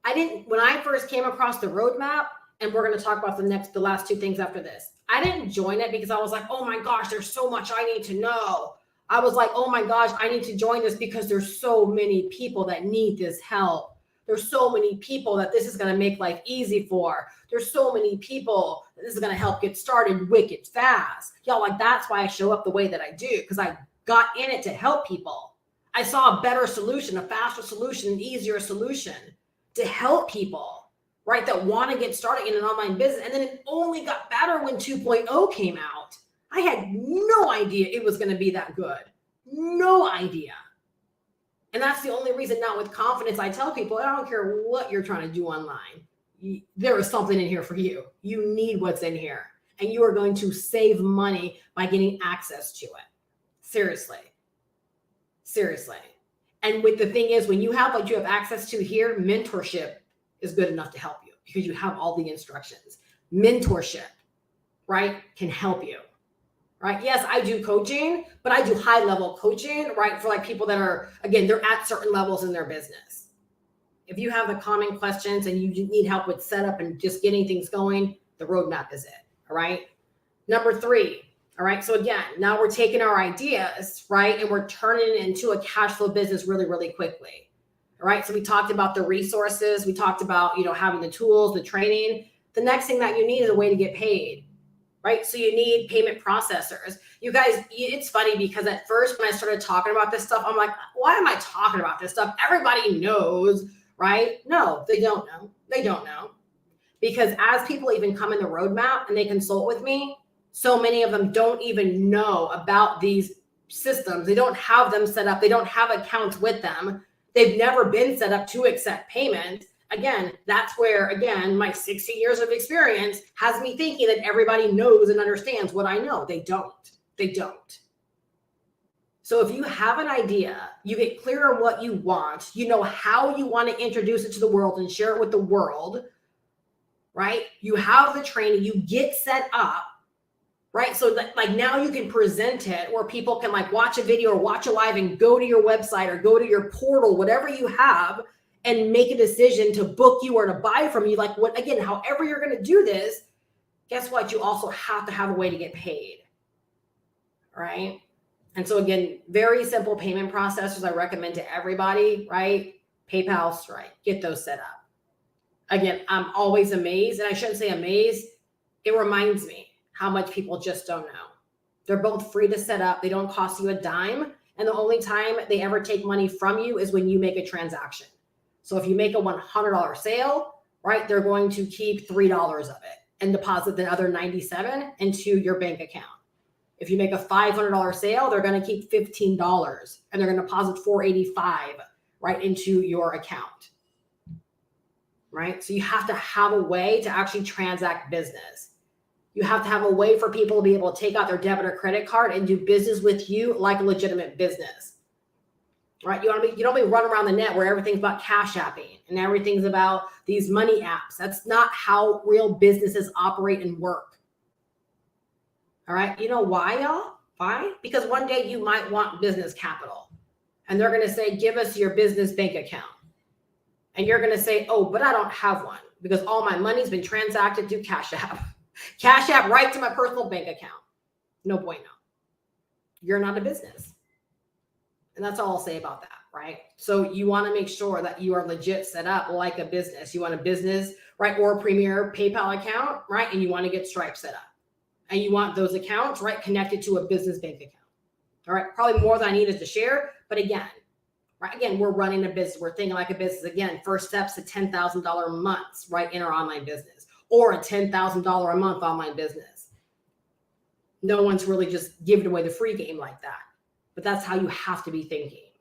when I first came across the roadmap, and we're going to talk about the last two things after this, I didn't join it because I was like, oh my gosh, there's so much I need to know. I was like, oh my gosh, I need to join this because there's so many people that need this help. There's so many people that this is going to make life easy for. There's so many people that this is going to help get started wicked fast. Y'all, like, that's why I show up the way that I do, because I got in it to help people. I saw a better solution, a faster solution, an easier solution to help people, right, that want to get started in an online business. And then it only got better when 2.0 came out. I had no idea it was going to be that good. No idea. And that's the only reason now with confidence I tell people, I don't care what you're trying to do online. There is something in here for you. You need what's in here. And you are going to save money by getting access to it. Seriously. Seriously. And with the thing is, when you have what you have access to here, mentorship is good enough to help you because you have all the instructions. Mentorship, right, can help you. Right? Yes, I do coaching, but I do high-level coaching, right, for like people that are, again, they're at certain levels in their business. If you have the common questions and you need help with setup and just getting things going, the roadmap is it. All right. Number 3. All right. So again, now we're taking our ideas, right, and we're turning it into a cash flow business really, really quickly. All right. So we talked about the resources. We talked about, having the tools, the training. The next thing that you need is a way to get paid. Right? So you need payment processors. You guys, it's funny because at first when I started talking about this stuff, I'm like, why am I talking about this stuff? Everybody knows, right? No, they don't know. They don't know. Because as people even come in the roadmap and they consult with me, so many of them don't even know about these systems. They don't have them set up. They don't have accounts with them. They've never been set up to accept payment. Again, that's where, again, my 60 years of experience has me thinking that everybody knows and understands what I know. They don't. They don't. So if you have an idea, you get clear on what you want, you know how you want to introduce it to the world and share it with the world, right? You have the training, you get set up, right? So that, like, now you can present it where people can like watch a video or watch a live and go to your website or go to your portal, whatever you have, and make a decision to book you or to buy from you. Like, what, again, however you're going to do this, guess what? You also have to have a way to get paid, right? And so again, very simple payment processors I recommend to everybody, right? PayPal, Stripe, get those set up. Again, I'm always amazed, and I shouldn't say amazed. It reminds me how much people just don't know. They're both free to set up. They don't cost you a dime. And the only time they ever take money from you is when you make a transaction. So if you make a $100 sale, right, they're going to keep $3 of it and deposit the other 97 into your bank account. If you make a $500 sale, they're going to keep $15 and they're going to deposit $485 right into your account. Right? So you have to have a way to actually transact business. You have to have a way for people to be able to take out their debit or credit card and do business with you like a legitimate business. Right? You don't be running around the net where everything's about cash apping and everything's about these money apps. That's not how real businesses operate and work. All right? You know why, y'all? Why? Because one day you might want business capital and they're going to say, give us your business bank account. And you're going to say, oh, but I don't have one because all my money's been transacted through Cash App. Cash App right to my personal bank account. No bueno. You're not a business. And that's all I'll say about that, right? So you want to make sure that you are legit set up like a business. You want a business, right, or a Premier PayPal account, right? And you want to get Stripe set up. And you want those accounts, right, connected to a business bank account. All right, probably more than I needed to share. But again, right, again, we're running a business. We're thinking like a business. Again, first steps to $10,000 months, right, in our online business, or a $10,000 a month online business. No one's really just giving away the free game like that. But that's how you have to be thinking,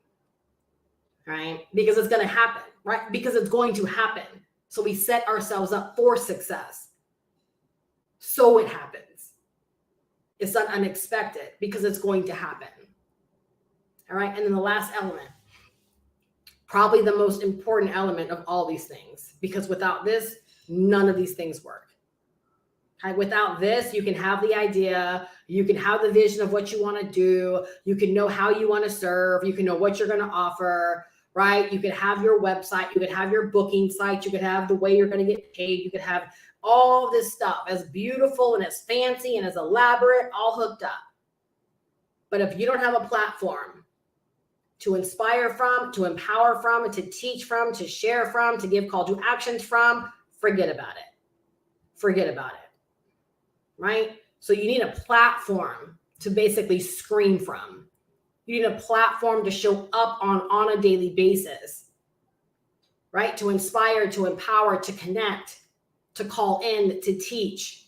right? Because it's going to happen, right? Because it's going to happen. So we set ourselves up for success. So it happens. It's not unexpected because it's going to happen. All right. And then the last element, probably the most important element of all these things, because without this, none of these things work. Okay? Without this, you can have the idea, you can have the vision of what you want to do, you can know how you want to serve, you can know what you're going to offer, right? You could have your website, you could have your booking site, you could have the way you're going to get paid, you could have all this stuff as beautiful and as fancy and as elaborate, all hooked up. But if you don't have a platform to inspire from, to empower from, to teach from, to share from, to give call to actions from, forget about it. Forget about it. Right? So you need a platform to basically scream from. You need a platform to show up on a daily basis, right? To inspire, to empower, to connect, to call in, to teach,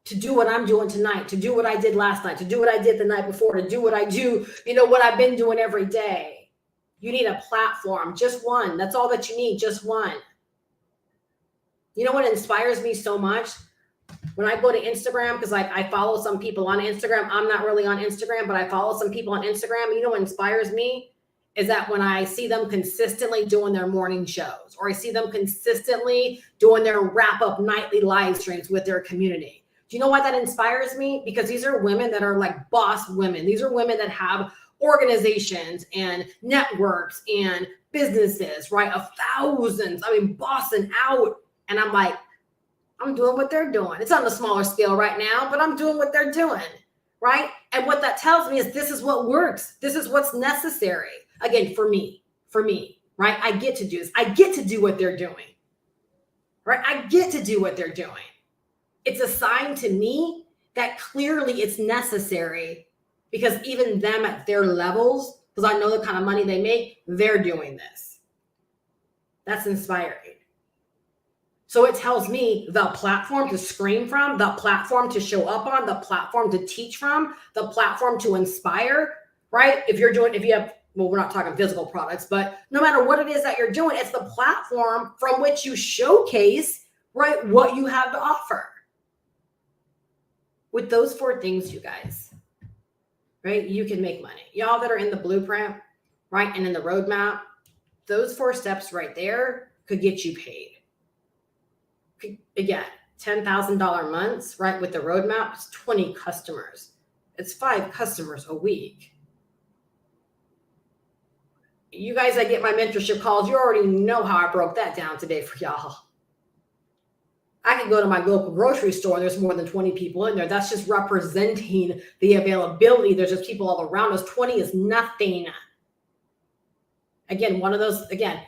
to do what I'm doing tonight, to do what I did last night, to do what I did the night before, to do what I do, what I've been doing every day. You need a platform, just one. That's all that you need, just one. You know what inspires me so much? When I go to Instagram, because like I follow some people on Instagram, I'm not really on Instagram, but I follow some people on Instagram. You know what inspires me is that when I see them consistently doing their morning shows, or I see them consistently doing their wrap-up nightly live streams with their community. Do you know why that inspires me? Because these are women that are like boss women. These are women that have organizations and networks and businesses, right? Of thousands, bossing out. And I'm like, I'm doing what they're doing. It's on a smaller scale right now, but I'm doing what they're doing, right? And what that tells me is this is what works. This is what's necessary. Again, for me, right? I get to do this. I get to do what they're doing, right? I get to do what they're doing. It's a sign to me that clearly it's necessary because even them at their levels, because I know the kind of money they make, they're doing this. That's inspiring. So it tells me the platform to scream from, the platform to show up on, the platform to teach from, the platform to inspire, right? We're not talking physical products, but no matter what it is that you're doing, it's the platform from which you showcase, right, what you have to offer. With those 4 things, you guys, right, you can make money. Y'all that are in the blueprint, right, and in the roadmap, those 4 steps right there could get you paid. Again, $10,000 months, right? With the roadmap, it's 20 customers. It's 5 customers a week. You guys that get my mentorship calls, you already know how I broke that down today for y'all. I can go to my local grocery store and there's more than 20 people in there. That's just representing the availability. There's just people all around us. 20 is nothing. Again, one of those, again,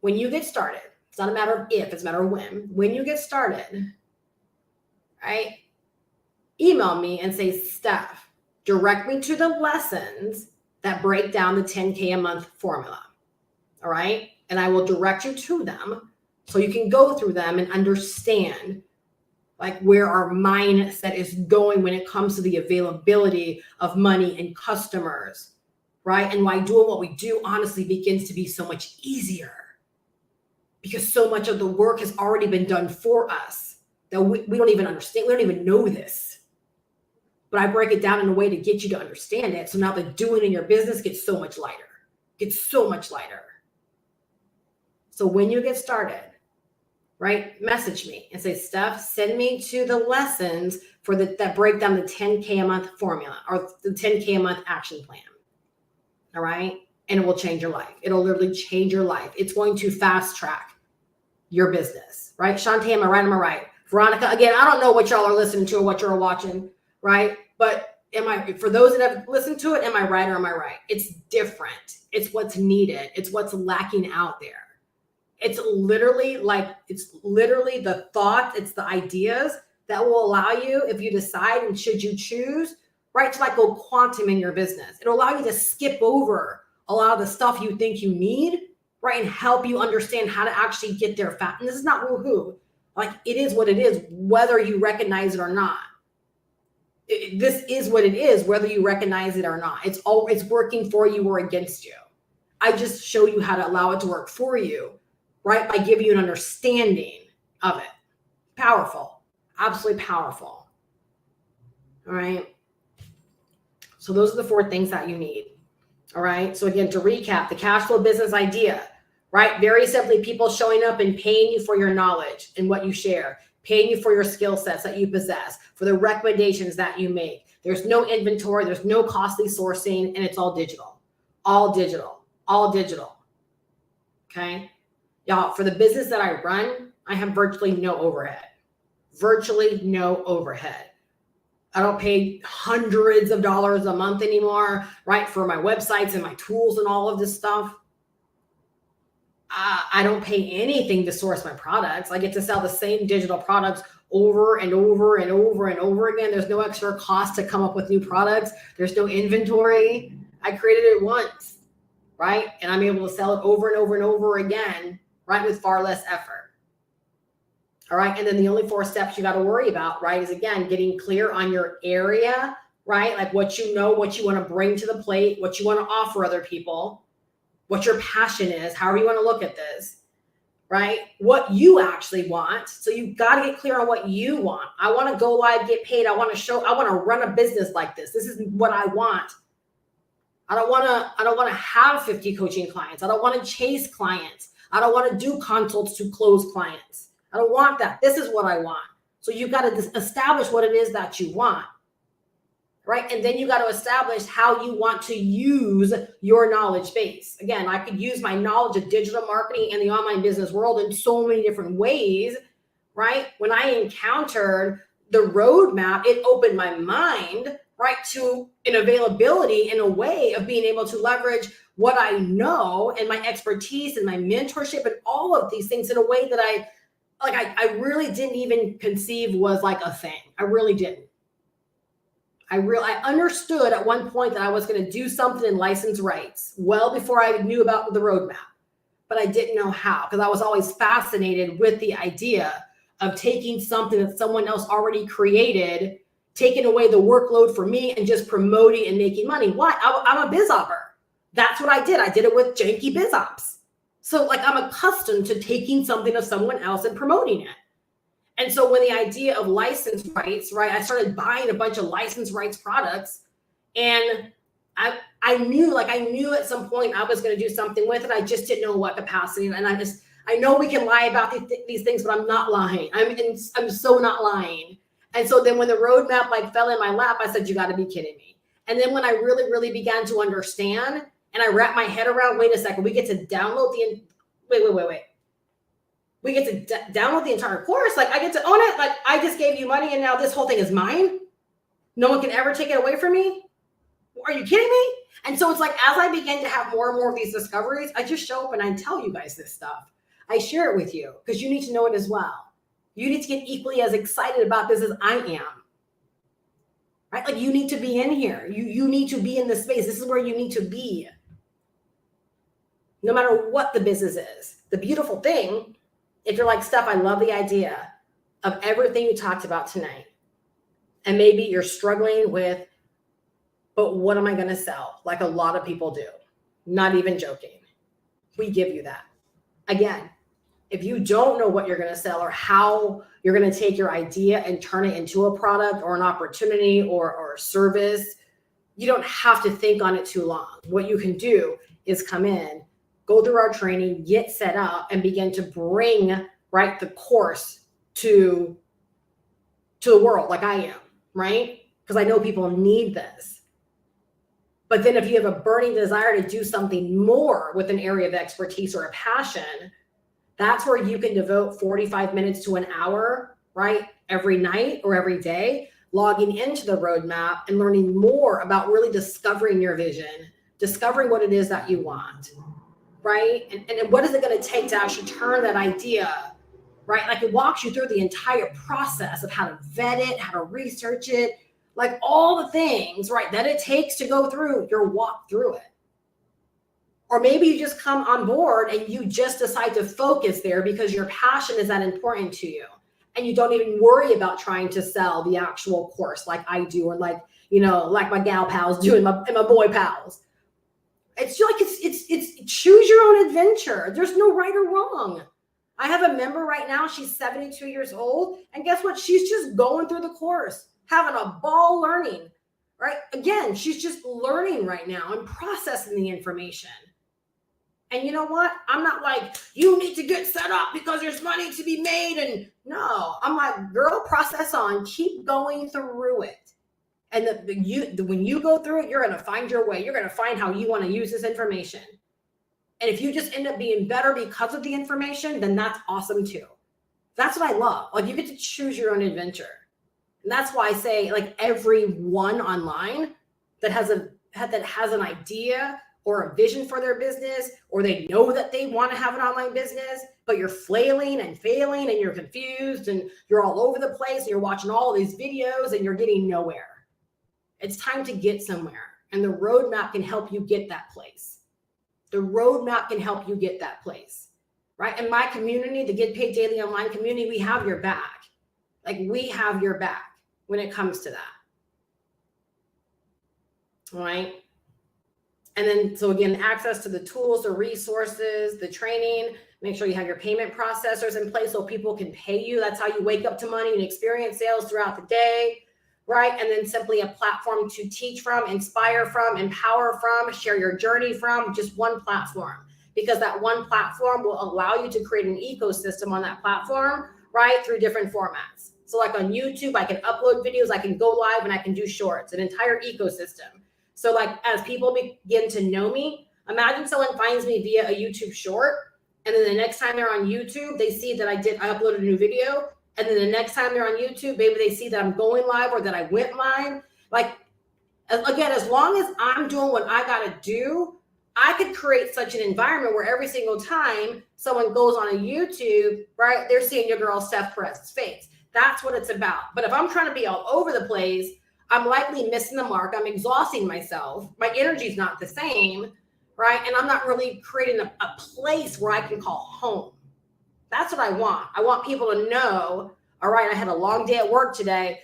when you get started, it's not a matter of if, it's a matter of when. When you get started, right? Email me and say, Steph, direct me to the lessons that break down the 10K a month formula. All right. And I will direct you to them so you can go through them and understand like where our mindset is going when it comes to the availability of money and customers, right? And why doing what we do honestly begins to be so much easier because so much of the work has already been done for us that we don't even understand. We don't even know this. But I break it down in a way to get you to understand it. So now the doing in your business gets so much lighter. So when you get started, right, message me and say, Steph, send me to the lessons for that break down the 10K a month formula or the 10K a month action plan. All right. And it will change your life. It'll literally change your life. It's going to fast track your business, right? Shantae, am I right? Am I right? Veronica, again, I don't know what y'all are listening to or what you're watching, right? But for those that have listened to it, am I right or am I right? It's different. It's what's needed. It's what's lacking out there. It's literally the thought, it's the ideas that will allow you, if you decide and should you choose, right, to like go quantum in your business. It'll allow you to skip over a lot of the stuff you think you need, right, and help you understand how to actually get there fast. And this is not woohoo. Like it is what it is, whether you recognize it or not. This is what it is, whether you recognize it or not. It's working for you or against you. I just show you how to allow it to work for you, right? By giving you an understanding of it. Powerful, absolutely powerful. All right. So those are the 4 things that you need. All right. So again, to recap, the cash flow business idea, right? Very simply, people showing up and paying you for your knowledge and what you share, paying you for your skill sets that you possess, for the recommendations that you make. There's no inventory, there's no costly sourcing, and it's all digital. Okay. Y'all, for the business that I run, I have virtually no overhead. I don't pay hundreds of dollars a month anymore, right? For my websites and my tools and all of this stuff. I don't pay anything to source my products. I get to sell the same digital products over and over and over and over again. There's no extra cost to come up with new products. There's no inventory. I created it once, right? And I'm able to sell it over and over and over again, right? With far less effort. All right. And then the only 4 steps you got to worry about, right, is again, getting clear on your area, right? Like what you know, what you want to bring to the plate, what you want to offer other people, what your passion is, however you want to look at this, right? What you actually want. So you got to get clear on what you want. I want to go live, get paid. I want to run a business like this. This is what I want. I don't want to have 50 coaching clients. I don't want to chase clients. I don't want to do consults to close clients. I don't want that. This is what I want. So you got to establish what it is that you want, right? And then you got to establish how you want to use your knowledge base. Again, I could use my knowledge of digital marketing and the online business world in so many different ways, right? When I encountered the roadmap, it opened my mind, right, to an availability in a way of being able to leverage what I know and my expertise and my mentorship and all of these things in a way that I really didn't even conceive was like a thing. I really didn't. I understood at one point that I was going to do something in license rights well before I knew about the roadmap, but I didn't know how, because I was always fascinated with the idea of taking something that someone else already created, taking away the workload for me and just promoting and making money. Why? I'm a biz opper. That's what I did. I did it with janky biz ops. So like I'm accustomed to taking something of someone else and promoting it. And so when the idea of license rights, right, I started buying a bunch of license rights products, and I knew at some point I was going to do something with it. I just didn't know what capacity. And I know we can lie about these things, but I'm not lying. I'm so not lying. And so then when the roadmap like fell in my lap, I said, you got to be kidding me. And then when I really, really began to understand and I wrapped my head around, wait a second, we get to download wait. We get to download the entire course. Like I get to own it. Like I just gave you money and now this whole thing is mine. No one can ever take it away from me. Are you kidding me? And so it's like, as I begin to have more and more of these discoveries, I just show up and I tell you guys this stuff. I share it with you because you need to know it as well. You need to get equally as excited about this as I am. Right? Like you need to be in here. You need to be in this space. This is where you need to be. No matter what the business is. The beautiful thing, if you're like, Steph, I love the idea of everything you talked about tonight. And maybe you're struggling with, but what am I going to sell? Like a lot of people do. Not even joking. We give you that. Again, if you don't know what you're going to sell or how you're going to take your idea and turn it into a product or an opportunity or a service, you don't have to think on it too long. What you can do is come in, go through our training, get set up, and begin to bring, right, the course to the world like I am, right? Because I know people need this. But then if you have a burning desire to do something more with an area of expertise or a passion, that's where you can devote 45 minutes to an hour, right? Every night or every day, logging into the roadmap and learning more about really discovering your vision, discovering what it is that you want, right? And what is it going to take to actually turn that idea, right? Like it walks you through the entire process of how to vet it, how to research it, like all the things, right, that it takes to go through your walk through it. Or maybe you just come on board and you just decide to focus there because your passion is that important to you. And you don't even worry about trying to sell the actual course like I do, or like, you know, like my gal pals do and my boy pals. It's like, it's choose your own adventure. There's no right or wrong. I have a member right now. She's 72 years old. And guess what? She's just going through the course, having a ball learning, right? Again, she's just learning right now and processing the information. And you know what? I'm not like, you need to get set up because there's money to be made. And no, I'm like, girl, process on, keep going through it. And when you go through it, you're going to find your way. You're going to find how you want to use this information. And if you just end up being better because of the information, then that's awesome too. That's what I love. Like you get to choose your own adventure. And that's why I say, like, everyone online that has an idea or a vision for their business, or they know that they want to have an online business, but you're flailing and failing and you're confused and you're all over the place and you're watching all of these videos and you're getting nowhere. It's time to get somewhere. And the roadmap can help you get that place. The roadmap can help you get that place, right? In my community, the Get Paid Daily Online community, we have your back. Like we have your back when it comes to that. All right. And then, so again, access to the tools, the resources, the training, make sure you have your payment processors in place so people can pay you. That's how you wake up to money and experience sales throughout the day, right? And then simply a platform to teach from, inspire from, empower from, share your journey from, just one platform. Because that one platform will allow you to create an ecosystem on that platform, right? Through different formats. So like on YouTube, I can upload videos, I can go live, and I can do shorts, an entire ecosystem. So like as people begin to know me, imagine someone finds me via a YouTube short, and then the next time they're on YouTube, they see that I uploaded a new video. And then the next time they're on YouTube, maybe they see that I'm going live or that I went live. Like, again, as long as I'm doing what I got to do, I could create such an environment where every single time someone goes on a YouTube, right, they're seeing your girl Steph Perez's face. That's what it's about. But if I'm trying to be all over the place, I'm likely missing the mark. I'm exhausting myself. My energy's not the same, right? And I'm not really creating a place where I can call home. That's what I want. I want people to know, all right, I had a long day at work today,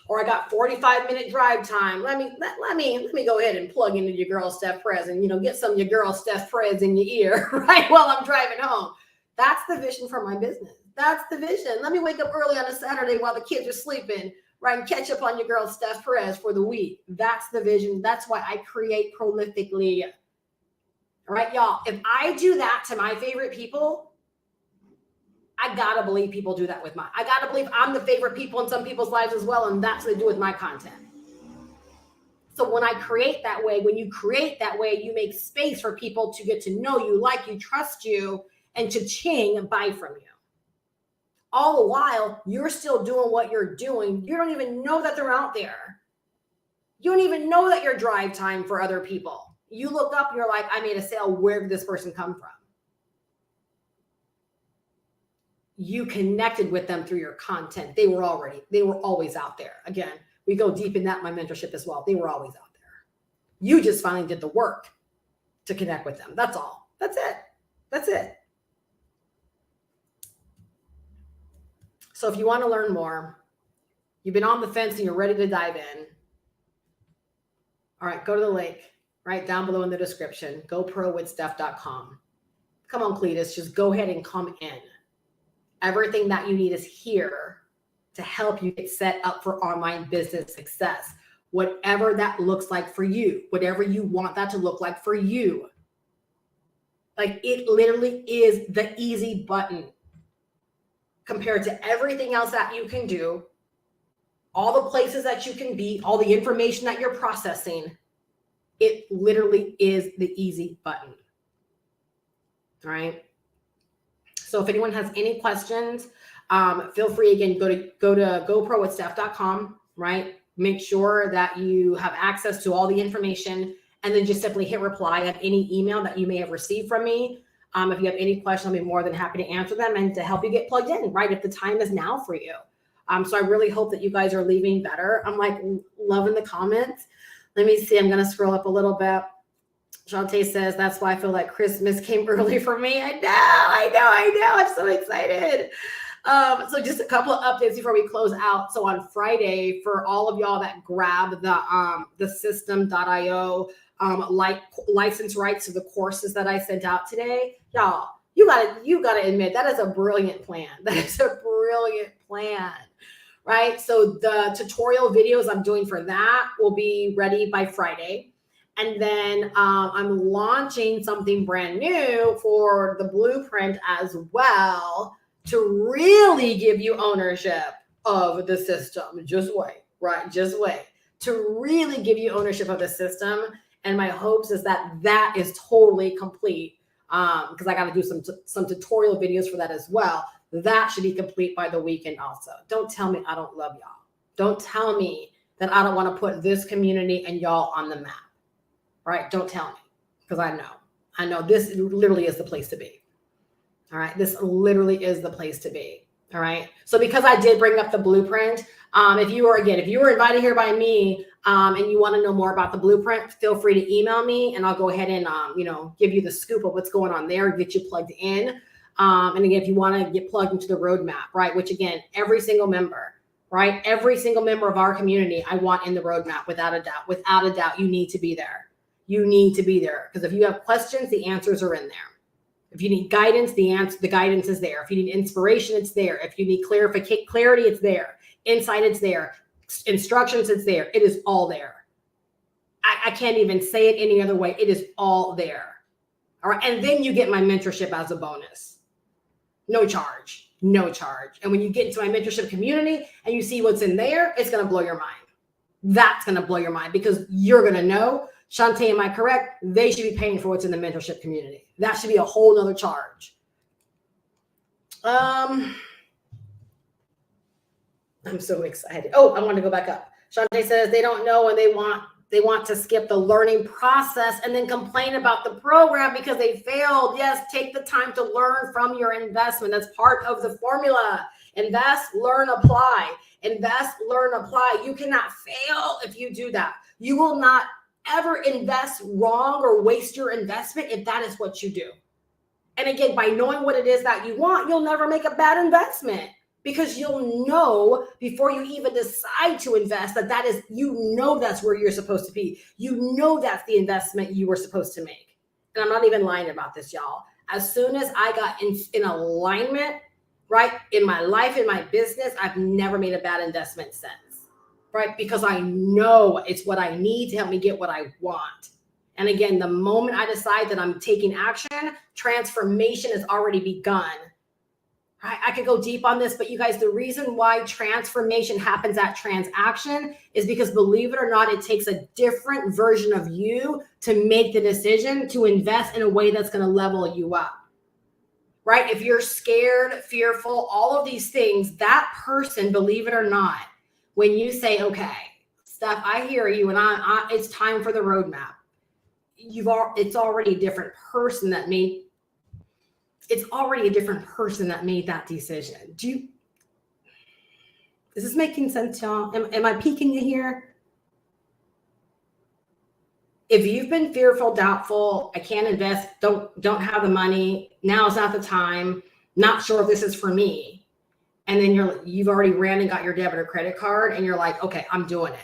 or I got 45-minute drive time. Let me go ahead and plug into your girl Steph Perez and, get some of your girl Steph Perez in your ear, right, while I'm driving home. That's the vision for my business. That's the vision. Let me wake up early on a Saturday while the kids are sleeping, right, and catch up on your girl Steph Perez for the week. That's the vision. That's why I create prolifically. All right, y'all, if I do that to my favorite people, I gotta believe people do that with mine. I gotta believe I'm the favorite people in some people's lives as well, and that's what they do with my content. So when I create that way, when you create that way, you make space for people to get to know you, like you, trust you, and to ching and buy from you. All the while, you're still doing what you're doing. You don't even know that they're out there. You don't even know that you're drive time for other people. You look up, you're like, I made a sale. Where did this person come from? You connected with them through your content. They were always out there. Again, we go deep in that in my mentorship as well. They were always out there. You just finally did the work to connect with them. That's all. That's it. That's it. So if you want to learn more, you've been on the fence and you're ready to dive in. All right, go to the link right down below in the description, goprowithstuff.com. Come on, Cletus, just go ahead and come in. Everything that you need is here to help you get set up for online business success. Whatever that looks like for you, whatever you want that to look like for you. Like, it literally is the easy button compared to everything else that you can do, all the places that you can be, all the information that you're processing. It literally is the easy button. All right. So if anyone has any questions, feel free, again, go to goprowithstuff.com, right? Make sure that you have access to all the information, and then just simply hit reply on any email that you may have received from me. If you have any questions, I'll be more than happy to answer them and to help you get plugged in, right? If the time is now for you. So I really hope that you guys are leaving better. I'm like loving the comments. Let me see. I'm going to scroll up a little bit. Shantae says, that's why I feel like Christmas came early for me. I know. I'm so excited. So just a couple of updates before we close out. So on Friday, for all of y'all that grabbed the system.io license rights to the courses that I sent out today, y'all, you gotta admit that is a brilliant plan. That is a brilliant plan, right? So the tutorial videos I'm doing for that will be ready by Friday. And then I'm launching something brand new for the blueprint as well to really give you ownership of the system. Just wait, right? Just wait. To really give you ownership of the system. And my hopes is that is totally complete, because I got to do some tutorial videos for that as well. That should be complete by the weekend also. Don't tell me I don't love y'all. Don't tell me that I don't want to put this community and y'all on the map. Right? Don't tell me, because I know this literally is the place to be. All right. This literally is the place to be. All right. So because I did bring up the blueprint, if you were invited here by me, and you want to know more about the blueprint, feel free to email me and I'll go ahead and, give you the scoop of what's going on there, get you plugged in. And again, if you want to get plugged into the roadmap, right? Which again, every single member of our community, I want in the roadmap without a doubt, you need to be there. You need to be there, because if you have questions, the answers are in there. If you need guidance, the guidance is there. If you need inspiration, it's there. If you need clarity, it's there. Insight, it's there. Instructions, it's there. It is all there. I can't even say it any other way. It is all there. All right. And then you get my mentorship as a bonus. No charge. And when you get into my mentorship community and you see what's in there, it's going to blow your mind. That's going to blow your mind, because you're going to know, Shantae, am I correct? They should be paying for what's in the mentorship community. That should be a whole nother charge. I'm so excited. Oh, I want to go back up. Shantae says they don't know, and they want to skip the learning process and then complain about the program because they failed. Yes, take the time to learn from your investment. That's part of the formula. Invest, learn, apply. Invest, learn, apply. You cannot fail if you do that. You will not ever invest wrong or waste your investment if that is what you do. And again, by knowing what it is that you want, you'll never make a bad investment, because you'll know before you even decide to invest that is, that's where you're supposed to be. That's the investment you were supposed to make. And I'm not even lying about this, y'all. As soon as I got in alignment, right, in my life, in my business, I've never made a bad investment since, right? Because I know it's what I need to help me get what I want. And again, the moment I decide that I'm taking action, transformation has already begun. I could go deep on this, but you guys, the reason why transformation happens at transaction is because, believe it or not, it takes a different version of you to make the decision to invest in a way that's going to level you up. Right? If you're scared, fearful, all of these things, that person, believe it or not, when you say, okay, Steph, I hear you, and it's time for the roadmap. It's already a different person that made. It's already a different person that made that decision. Is this making sense, y'all? Am I piquing you here? If you've been fearful, doubtful, I can't invest, don't have the money, now is not the time, not sure if this is for me, and then you've already ran and got your debit or credit card, and you're like, okay, I'm doing it.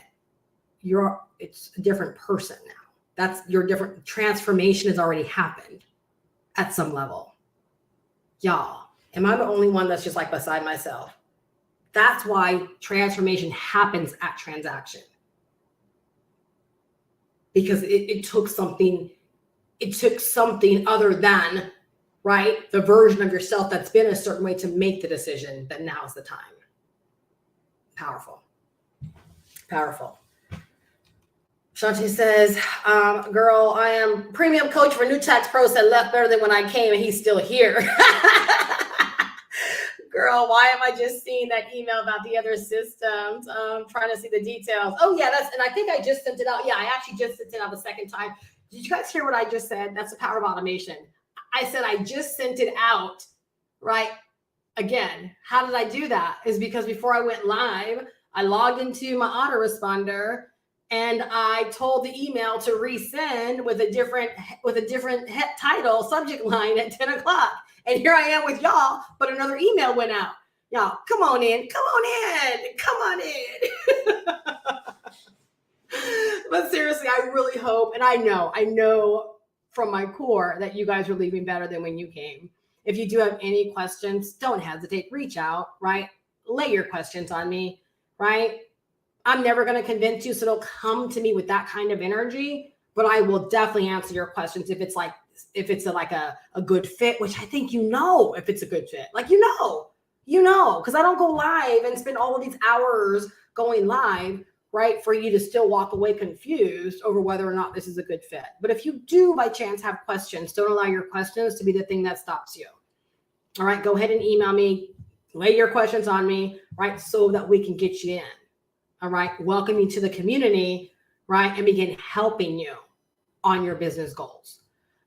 It's a different person now. That's your different transformation has already happened at some level. Y'all, am I the only one that's just like beside myself? That's why transformation happens at transaction. Because it took something other than, right, the version of yourself that's been a certain way to make the decision that now's the time. Powerful. Powerful. Shanti says, girl, I am premium coach for new tax pros that left better than when I came, and he's still here. Girl, why am I just seeing that email about the other systems? Trying to see the details. Oh yeah, and I think I just sent it out. Yeah, I actually just sent it out the second time. Did you guys hear what I just said? That's the power of automation. I said I just sent it out, right? Again, how did I do that? Is because before I went live, I logged into my autoresponder and I told the email to resend with a different title, subject line at 10 o'clock. And here I am with y'all, but another email went out. Y'all, come on in. But seriously, I really hope, and I know from my core that you guys are leaving better than when you came. If you do have any questions, don't hesitate, reach out, right? Lay your questions on me, right? I'm never going to convince you, so don't come to me with that kind of energy, but I will definitely answer your questions if it's a good fit, which I think if it's a good fit, because I don't go live and spend all of these hours going live, right, for you to still walk away confused over whether or not this is a good fit. But if you do by chance have questions, don't allow your questions to be the thing that stops you. All right, go ahead and email me, lay your questions on me, right, so that we can get you in. All right, welcome you to the community, right, and begin helping you on your business goals.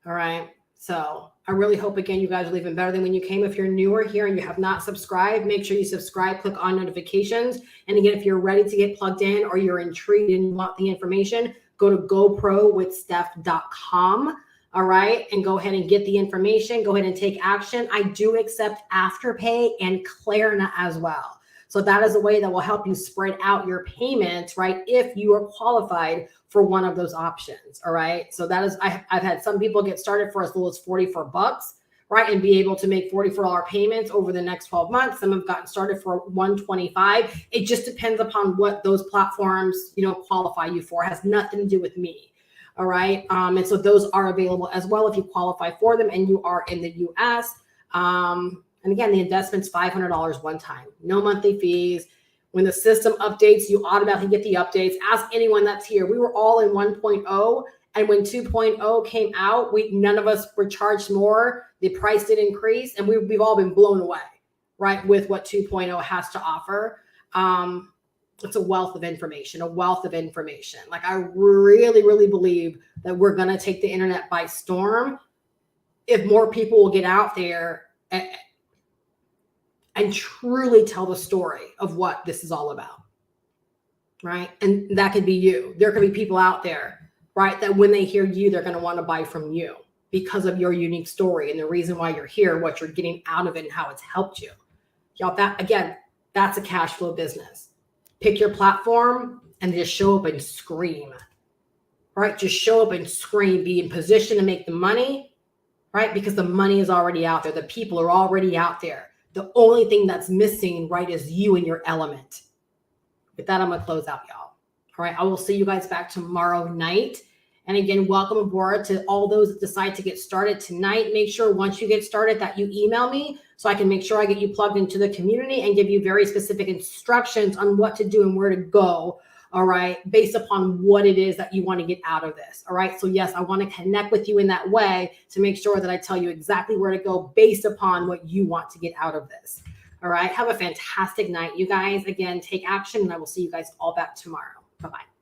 All right, so I really hope, again, you guys are leaving better than when you came. If you're newer here and you have not subscribed, make sure you subscribe, click on notifications. And again, if you're ready to get plugged in or you're intrigued and you want the information, go to goprowithsteph.com. All right, and go ahead and get the information. Go ahead and take action. I do accept Afterpay and Klarna as well. So that is a way that will help you spread out your payments, right, if you are qualified for one of those options. All right. So that is, I've had some people get started for as little as $44, right, and be able to make $44 payments over the next 12 months. Some have gotten started for $125. It just depends upon what those platforms, qualify you for. It has nothing to do with me. All right. And so those are available as well if you qualify for them and you are in the US. And again, the investment's $500 one time, no monthly fees. When the system updates, you automatically get the updates. Ask anyone that's here. We were all in 1.0, and when 2.0 came out, none of us were charged more. The price did increase, and we've all been blown away, right, with what 2.0 has to offer. It's a wealth of information. Like, I really, really believe that we're going to take the internet by storm if more people will get out there and truly tell the story of what this is all about, right? And that could be you. There could be people out there, right, that when they hear you, they're going to want to buy from you because of your unique story and the reason why you're here, what you're getting out of it, and how it's helped you. Y'all, that's a cash flow business. Pick your platform and just show up and scream, right? Just show up and scream, be in position to make the money, right? Because the money is already out there. The people are already out there. The only thing that's missing, right, is you and your element. With that, I'm going to close out, y'all. All right. I will see you guys back tomorrow night. And again, welcome aboard to all those that decide to get started tonight. Make sure once you get started that you email me so I can make sure I get you plugged into the community and give you very specific instructions on what to do and where to go. All right, based upon what it is that you want to get out of this. All right, so yes, I want to connect with you in that way to make sure that I tell you exactly where to go based upon what you want to get out of this. All right, have a fantastic night, you guys. Again, take action, and I will see you guys all back tomorrow. Bye-bye.